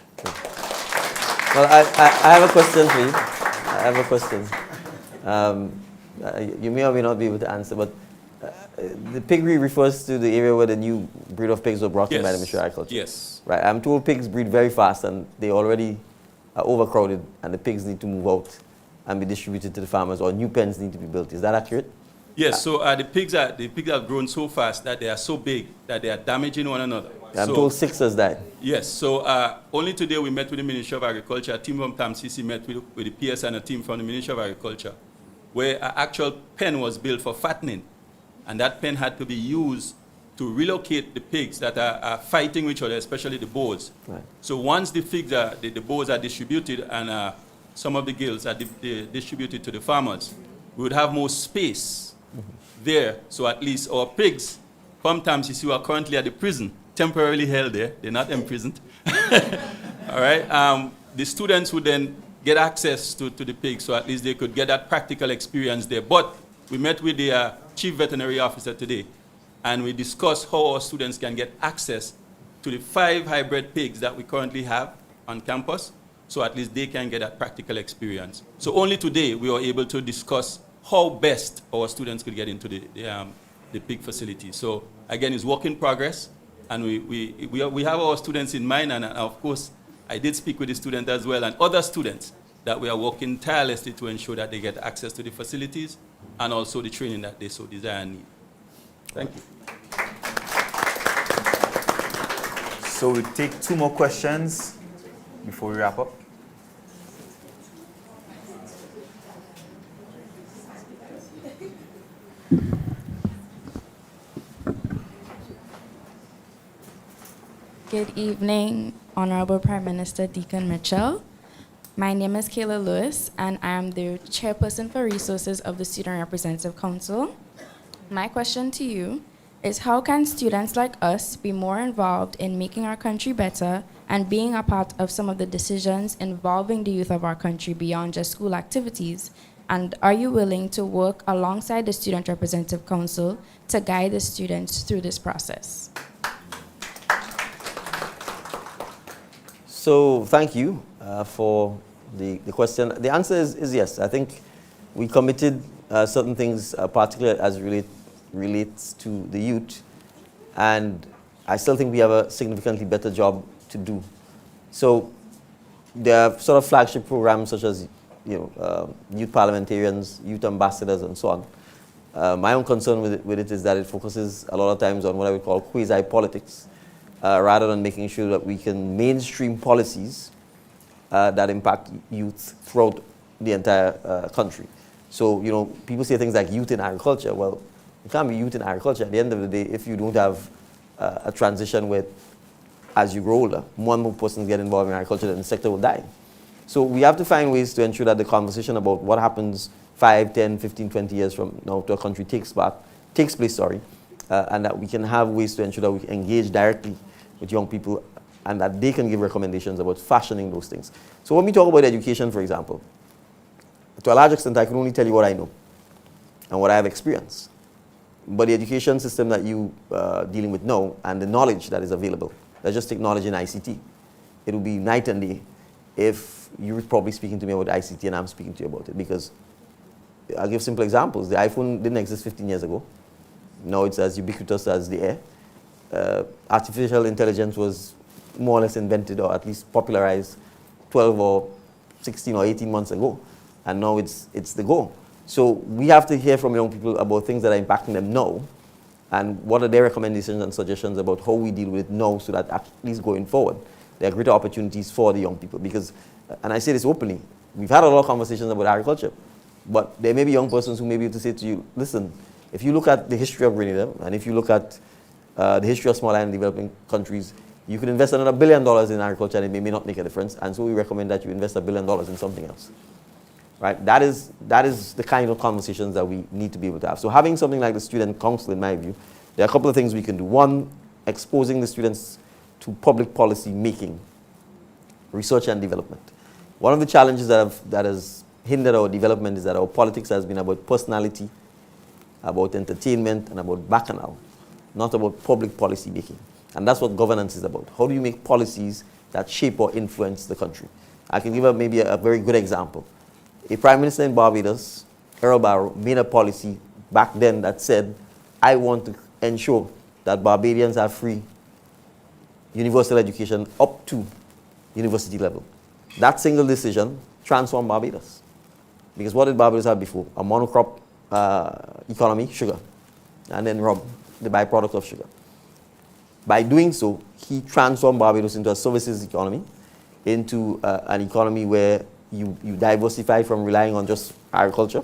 Well, I have a question for you. I have a question. You may or may not be able to answer, but the piggery refers to the area where the new breed of pigs were brought in by the Ministry of Agriculture. Yes. Right. I'm told pigs breed very fast and they already are overcrowded and the pigs need to move out and be distributed to the farmers, or new pens need to be built. Is that accurate? Yes, so the pigs have grown so fast that they are so big that they are damaging one another. I'm told 6 has died. Yes, so only today we met with the Ministry of Agriculture. A team from TAMCC met with the PS and a team from the Ministry of Agriculture, where an actual pen was built for fattening. And that pen had to be used to relocate the pigs that are fighting with each other, especially the boars. Right. So once the boars are distributed and some of the gills are distributed to the farmers, we would have more space there, so at least our pigs from TAMCC who are currently at the prison, temporarily held there, they're not imprisoned. All right, the students would then get access to the pigs, so at least they could get that practical experience there. But we met with the Chief Veterinary Officer today, and we discussed how our students can get access to the 5 hybrid pigs that we currently have on campus, so at least they can get that practical experience. So only today we were able to discuss how best our students could get into the PIC facility. So again, it's work in progress, and we have our students in mind, and of course, I did speak with the student as well and other students that we are working tirelessly to ensure that they get access to the facilities and also the training that they so desire and need. Thank you. So we'll take 2 more questions before we wrap up. Good evening, Honorable Prime Minister Deacon Mitchell. My name is Kayla Lewis, and I am the Chairperson for Resources of the Student Representative Council. My question to you is, how can students like us be more involved in making our country better and being a part of some of the decisions involving the youth of our country beyond just school activities? And are you willing to work alongside the Student Representative Council to guide the students through this process? So thank you for the question. The answer is yes. I think we committed certain things, particularly as relates to the youth, and I still think we have a significantly better job to do. So there are sort of flagship programs such as youth parliamentarians, youth ambassadors, and so on. My own concern with it is that it focuses a lot of times on what I would call quasi-politics, rather than making sure that we can mainstream policies that impact youth throughout the entire country. So, people say things like youth in agriculture. Well, you can't be youth in agriculture. At the end of the day, if you don't have a transition where, as you grow older, more and more persons get involved in agriculture, then the sector will die. So we have to find ways to ensure that the conversation about what happens 5, 10, 15, 20 years from now to a country takes place, and that we can have ways to ensure that we engage directly with young people and that they can give recommendations about fashioning those things. So when we talk about education, for example, to a large extent, I can only tell you what I know and what I have experienced. But the education system that you are dealing with now and the knowledge that is available, let's just take knowledge in ICT. It will be night and day if you're probably speaking to me about ICT and I'm speaking to you about it, because I'll give simple examples. The iPhone didn't exist 15 years ago. Now it's as ubiquitous as the air. Artificial intelligence was more or less invented, or at least popularized 12 or 16 or 18 months ago. And now it's the go. So we have to hear from young people about things that are impacting them now, and what are their recommendations and suggestions about how we deal with it now, so that at least going forward, there are greater opportunities for the young people. Because, and I say this openly, we've had a lot of conversations about agriculture, but there may be young persons who may be able to say to you, listen, if you look at the history of Grenada, and if you look at the history of small island developing countries, you could invest another $1 billion in agriculture and it may not make a difference. And so we recommend that you invest $1 billion in something else. Right? That is the kind of conversations that we need to be able to have. So having something like the Student Council, in my view, there are a couple of things we can do. One, exposing the students to public policy making, research and development. One of the challenges that has hindered our development is that our politics has been about personality, about entertainment, and about bacchanal, not about public policy making. And that's what governance is about. How do you make policies that shape or influence the country? I can give maybe a very good example. A prime minister in Barbados, Earl Barrow, made a policy back then that said, I want to ensure that Barbadians have free universal education up to university level. That single decision transformed Barbados. Because what did Barbados have before? A monocrop economy, sugar, and then rum, the byproduct of sugar. By doing so, he transformed Barbados into a services economy, into an economy where you diversify from relying on just agriculture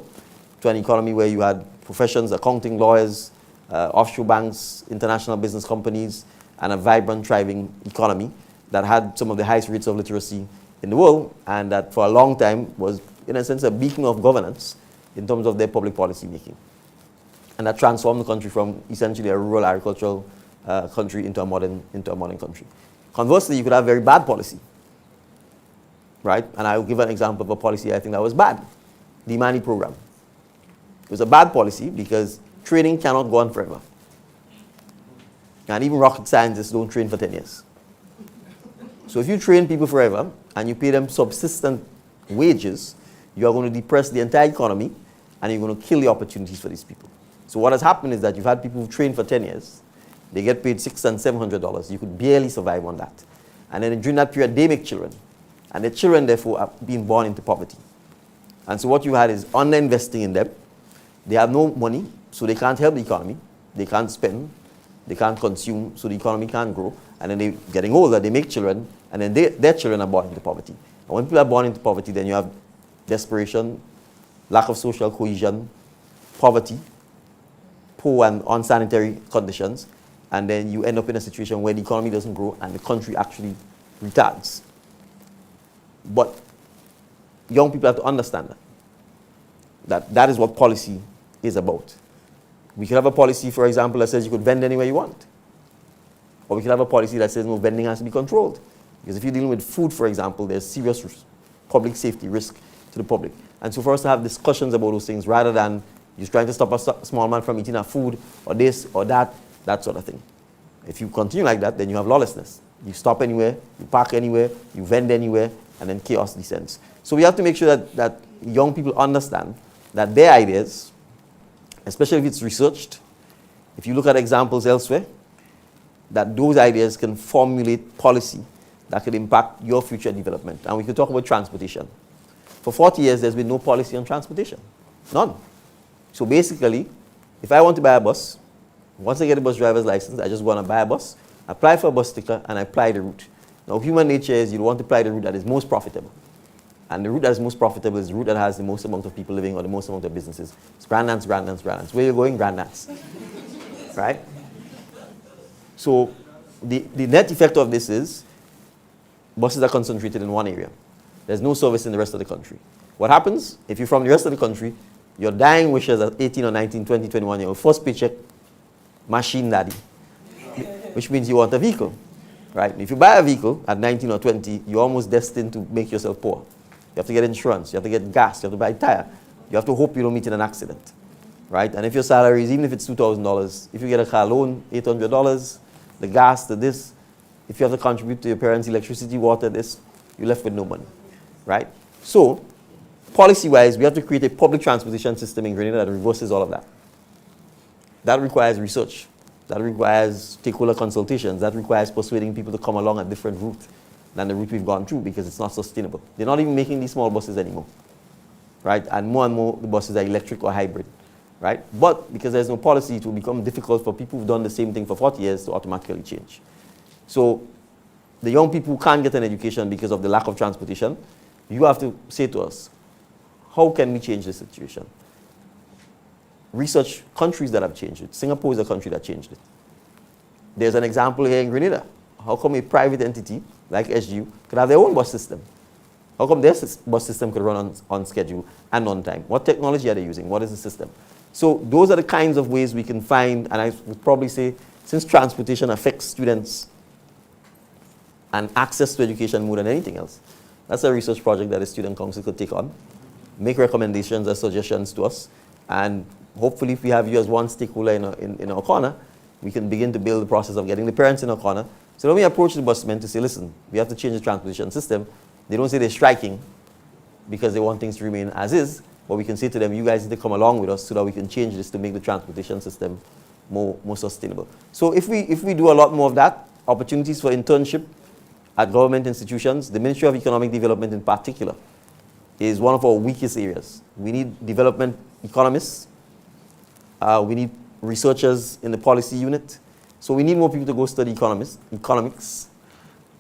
to an economy where you had professions, accounting, lawyers, offshore banks, international business companies, and a vibrant, thriving economy that had some of the highest rates of literacy in the world, and that for a long time was, in a sense, a beacon of governance in terms of their public policy making. And that transformed the country from essentially a rural agricultural country into a modern country. Conversely, you could have very bad policy. Right? And I will give an example of a policy I think that was bad. The Imani program. It was a bad policy because training cannot go on forever. And even rocket scientists don't train for 10 years. So if you train people forever and you pay them subsistent wages, you are going to depress the entire economy, and you're going to kill the opportunities for these people. So what has happened is that you've had people who've trained for 10 years, they get paid $600 and $700. You could barely survive on that. And then during that period, they make children. And the children, therefore, are being born into poverty. And so what you had is underinvesting in them. They have no money, so they can't help the economy. They can't spend. They can't consume, so the economy can't grow. And then they're getting older, they make children, and then their children are born into poverty. And when people are born into poverty, then you have desperation, lack of social cohesion, poverty, poor and unsanitary conditions, and then you end up in a situation where the economy doesn't grow and the country actually retards. But young people have to understand that is what policy is about. We could have a policy, for example, that says you could vend anywhere you want. Or we could have a policy that says no, vending has to be controlled. Because if you're dealing with food, for example, there's serious public safety risk to the public. And so for us to have discussions about those things rather than just trying to stop a small man from eating our food or this or that sort of thing. If you continue like that, then you have lawlessness. You stop anywhere, you park anywhere, you vend anywhere, and then chaos descends. So we have to make sure that young people understand that their ideas, especially if it's researched, if you look at examples elsewhere, that those ideas can formulate policy that could impact your future development. And we could talk about transportation. For 40 years, there's been no policy on transportation. None. So basically, if I want to buy a bus, once I get a bus driver's license, I just go and buy a bus, apply for a bus sticker, and I apply the route. Now, human nature is you want to apply the route that is most profitable. And the route that is most profitable is the route that has the most amount of people living or the most amount of businesses. It's Grand Dance, Grand Dance, Grand Dance. Where are you going? Grand Dance. Right? So the net effect of this is buses are concentrated in one area. There's no service in the rest of the country. What happens? If you're from the rest of the country, your dying wishes at 18 or 19, 20, 21, your first paycheck, machine daddy, which means you want a vehicle. Right? And if you buy a vehicle at 19 or 20, you're almost destined to make yourself poor. You have to get insurance, you have to get gas, you have to buy a tire. You have to hope you don't meet in an accident. Right? And if your salary is, even if it's $2,000, if you get a car loan, $800, the gas, the this, if you have to contribute to your parents' electricity, water, this, you're left with no money. Right? So, policy-wise, we have to create a public transportation system in Grenada that reverses all of that. That requires research. That requires stakeholder consultations. That requires persuading people to come along a different route than the route we've gone through because it's not sustainable. They're not even making these small buses anymore. Right? And more the buses are electric or hybrid. Right? But because there's no policy, it will become difficult for people who've done the same thing for 40 years to automatically change. So the young people who can't get an education because of the lack of transportation, you have to say to us, how can we change this situation? Research countries that have changed it. Singapore is a country that changed it. There's an example here in Grenada. How come a private entity like SGU could have their own bus system? How come their bus system could run on schedule and on time? What technology are they using? What is the system? So those are the kinds of ways we can find, and I would probably say, since transportation affects students and access to education more than anything else, that's a research project that the Student Council could take on, make recommendations or suggestions to us, and hopefully if we have you as one stakeholder in our corner, we can begin to build the process of getting the parents in our corner. So when we approach the busmen to say, listen, we have to change the transportation system, they don't say they're striking because they want things to remain as is, but we can say to them, you guys need to come along with us so that we can change this to make the transportation system more sustainable. So if we do a lot more of that, opportunities for internship at government institutions, the Ministry of Economic Development in particular, is one of our weakest areas. We need development economists. We need researchers in the policy unit. So we need more people to go study economics,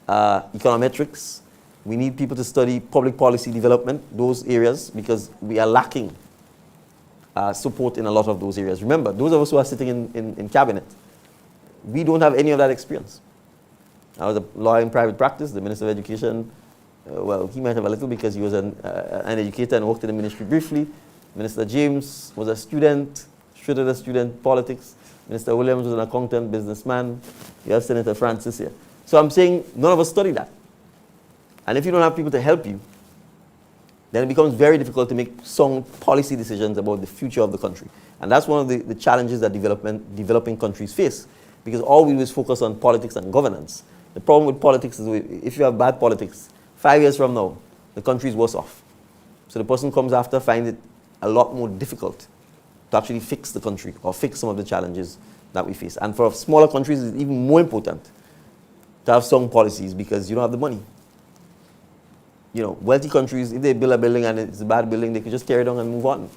econometrics. We need people to study public policy development, those areas, because we are lacking support in a lot of those areas. Remember, those of us who are sitting in cabinet, we don't have any of that experience. I was a lawyer in private practice. The Minister of Education, well, he might have a little because he was an educator and worked in the ministry briefly. Minister James was a student, straight out of student politics. Minister Williams was an accountant, businessman. You have Senator Francis here. So I'm saying none of us study that. And if you don't have people to help you, then it becomes very difficult to make sound policy decisions about the future of the country. And that's one of the challenges that developing countries face, because all we do is focus on politics and governance. The problem with politics is if you have bad politics, 5 years from now, the country is worse off. So the person who comes after finds it a lot more difficult to actually fix the country or fix some of the challenges that we face. And for smaller countries, it's even more important to have strong policies because you don't have the money. You know, wealthy countries, if they build a building and it's a bad building, they could just tear it down and move on.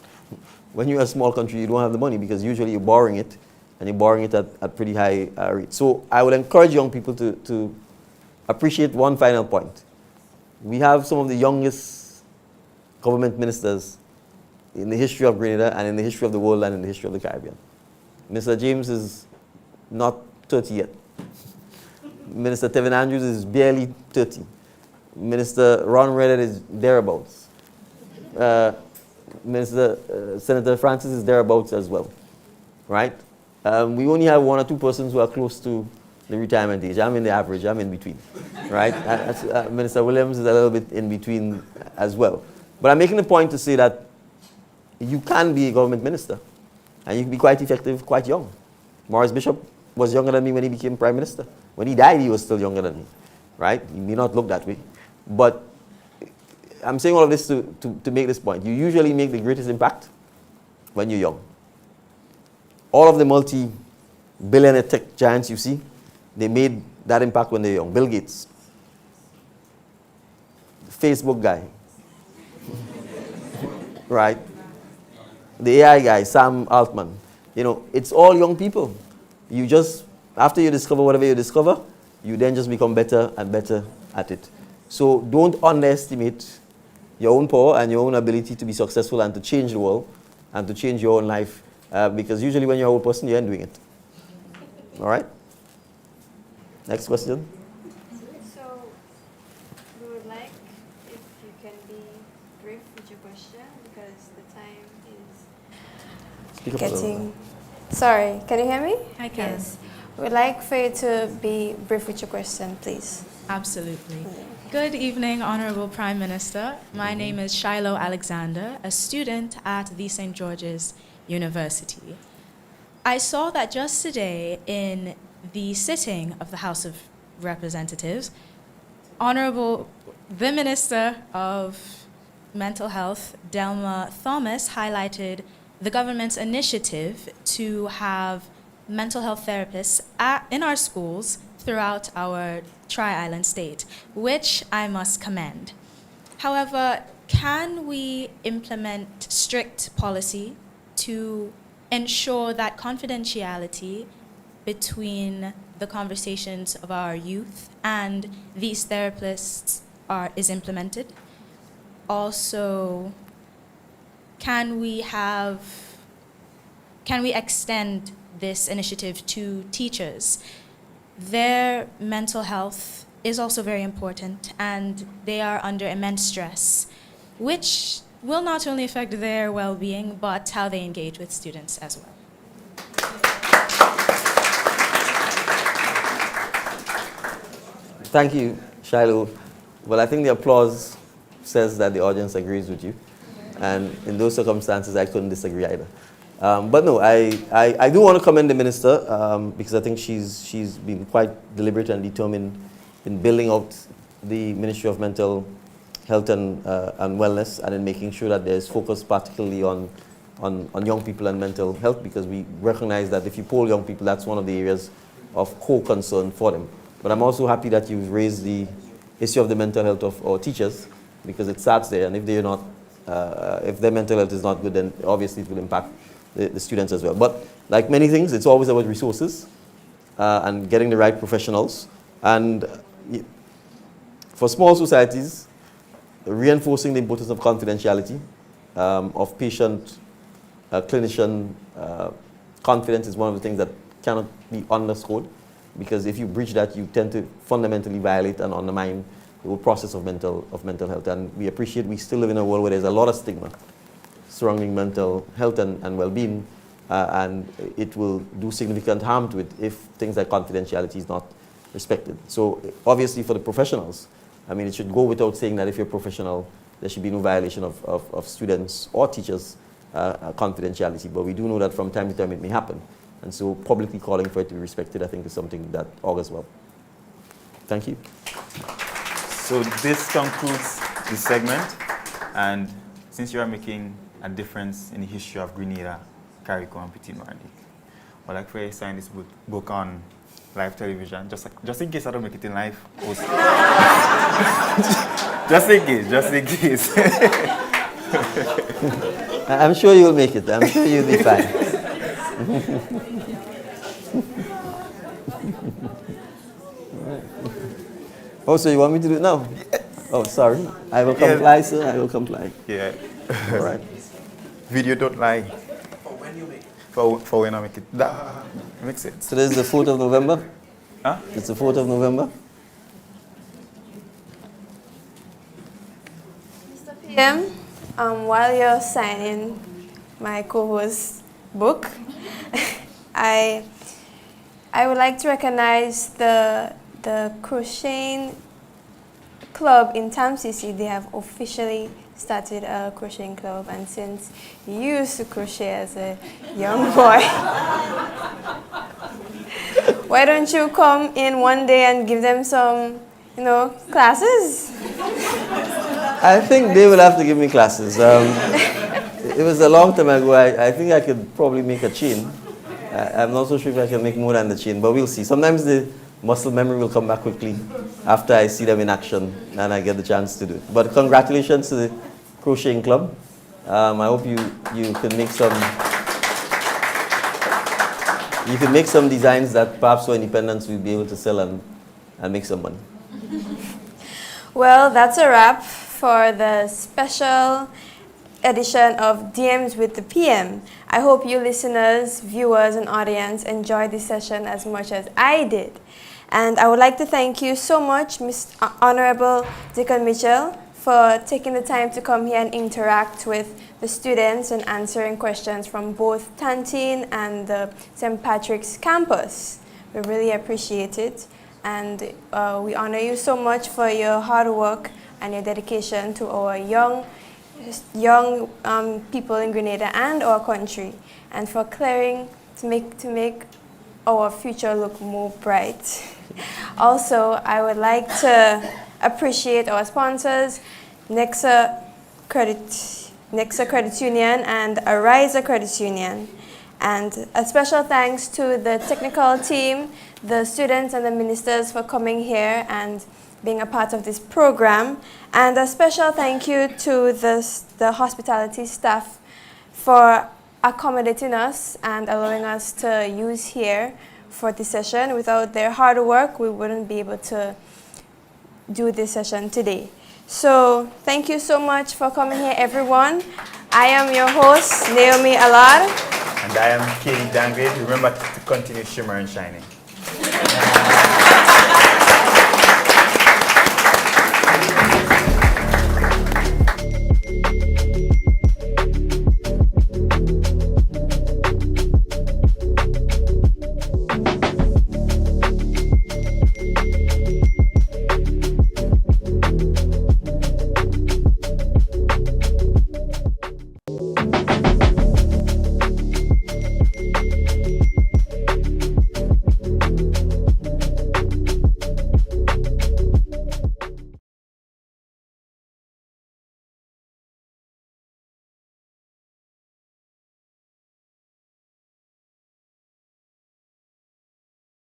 When you're a small country, you don't have the money because usually you're borrowing it, and you're borrowing it at pretty high rates. So I would encourage young people to appreciate one final point. We have some of the youngest government ministers in the history of Grenada and in the history of the world and in the history of the Caribbean. Mr. James is not 30 yet. Minister Tevin Andrews is barely 30. Minister Ron Reddit is thereabouts. Senator Francis is thereabouts as well, right? We only have 1 or 2 persons who are close to the retirement age. I'm in the average, I'm in between, right? Minister Williams is a little bit in between as well. But I'm making the point to say that you can be a government minister and you can be quite effective, quite young. Maurice Bishop was younger than me when he became Prime Minister. When he died, he was still younger than me, right? He may not look that way. But I'm saying all of this to make this point. You usually make the greatest impact when you're young. All of the multi-billionaire tech giants you see, they made that impact when they're young. Bill Gates, the Facebook guy, right? The AI guy, Sam Altman. You know, it's all young people. You just, after you discover whatever you discover, you then just become better and better at it. So don't underestimate your own power and your own ability to be successful and to change the world and to change your own life. Because usually when you're an old person, you ain't doing it. All right? Next question. So we would like if you can be brief with your question because the time is getting... Sorry, can you hear me? I can. Yes. We'd like for you to be brief with your question, please. Absolutely. Good evening, Honorable Prime Minister. My name is Shiloh Alexander, a student at the St. George's University. I saw that just today in the sitting of the House of Representatives, the Minister of Mental Health, Delma Thomas, highlighted the government's initiative to have mental health therapists in our schools throughout our Tri-Island state, which I must commend. However, can we implement strict policy to ensure that confidentiality between the conversations of our youth and these therapists is implemented? Also, can we extend this initiative to teachers? Their mental health is also very important, and they are under immense stress, which will not only affect their well-being, but how they engage with students as well. Thank you, Shiloh. Well, I think the applause says that the audience agrees with you. And in those circumstances, I couldn't disagree either. But no, I do want to commend the minister because I think she's been quite deliberate and determined in building out the Ministry of Mental Health and Wellness and in making sure that there's focus particularly on young people and mental health because we recognize that if you poll young people, that's one of the areas of core concern for them. But I'm also happy that you've raised the issue of the mental health of our teachers because it starts there, and if they're not, if their mental health is not good, then obviously it will impact the students as well. But like many things, it's always about resources and getting the right professionals. And for small societies, reinforcing the importance of confidentiality, of patient, clinician confidence is one of the things that cannot be underscored because if you breach that, you tend to fundamentally violate and undermine the whole process of mental health. And we appreciate we still live in a world where there's a lot of stigma surrounding mental health and well-being, and it will do significant harm to it if things like confidentiality is not respected. So obviously for the professionals, I mean, it should go without saying that if you're a professional, there should be no violation of students or teachers' confidentiality. But we do know that from time to time it may happen. And so publicly calling for it to be respected, I think, is something that augurs well. Thank you. So this concludes this segment, and since you are making a difference in the history of Grenada, Carrico, and Petit Martinique, I'd like for you to sign this book on live television, just in case I don't make it in live. just in case. I'm sure you'll make it. I'm sure you'll be fine. Oh, so you want me to do it now? Oh, sorry. I will comply, sir. I will comply. Yeah. All right. Video don't lie. For when I make it. That makes sense. So this is the 4th of November? Huh? It's the 4th of November? Mr. PM, while you're signing my co-host's book, I would like to recognize the crocheting club in TAMCC. They have officially started a crocheting club, and since you used to crochet as a young boy, why don't you come in one day and give them some, classes? I think they will have to give me classes. It was a long time ago. I think I could probably make a chain. I'm not so sure if I can make more than the chain, but we'll see. Sometimes the muscle memory will come back quickly after I see them in action and I get the chance to do it. But congratulations to the crocheting club. I hope you can make some designs that perhaps for independence we'll be able to sell and make some money. Well, that's a wrap for the special edition of DMs with the PM. I hope you listeners, viewers, and audience enjoyed this session as much as I did. And I would like to thank you so much, Mr. Honorable Deacon Mitchell, for taking the time to come here and interact with the students and answering questions from both Tantine and the St. Patrick's campus. We really appreciate it. And we honor you so much for your hard work and your dedication to our young people in Grenada and our country, and for clearing to make our future look more bright. Also, I would like to appreciate our sponsors, Nexa Credit Union and Ariza Credit Union. And a special thanks to the technical team, the students and the ministers for coming here and being a part of this program. And a special thank you to the hospitality staff for accommodating us and allowing us to use here for this session. Without their hard work, we wouldn't be able to do this session today. So thank you so much for coming here, everyone. I am your host, Naomi Alad. And I am Katie Danglade. Remember to continue shimmering and shining.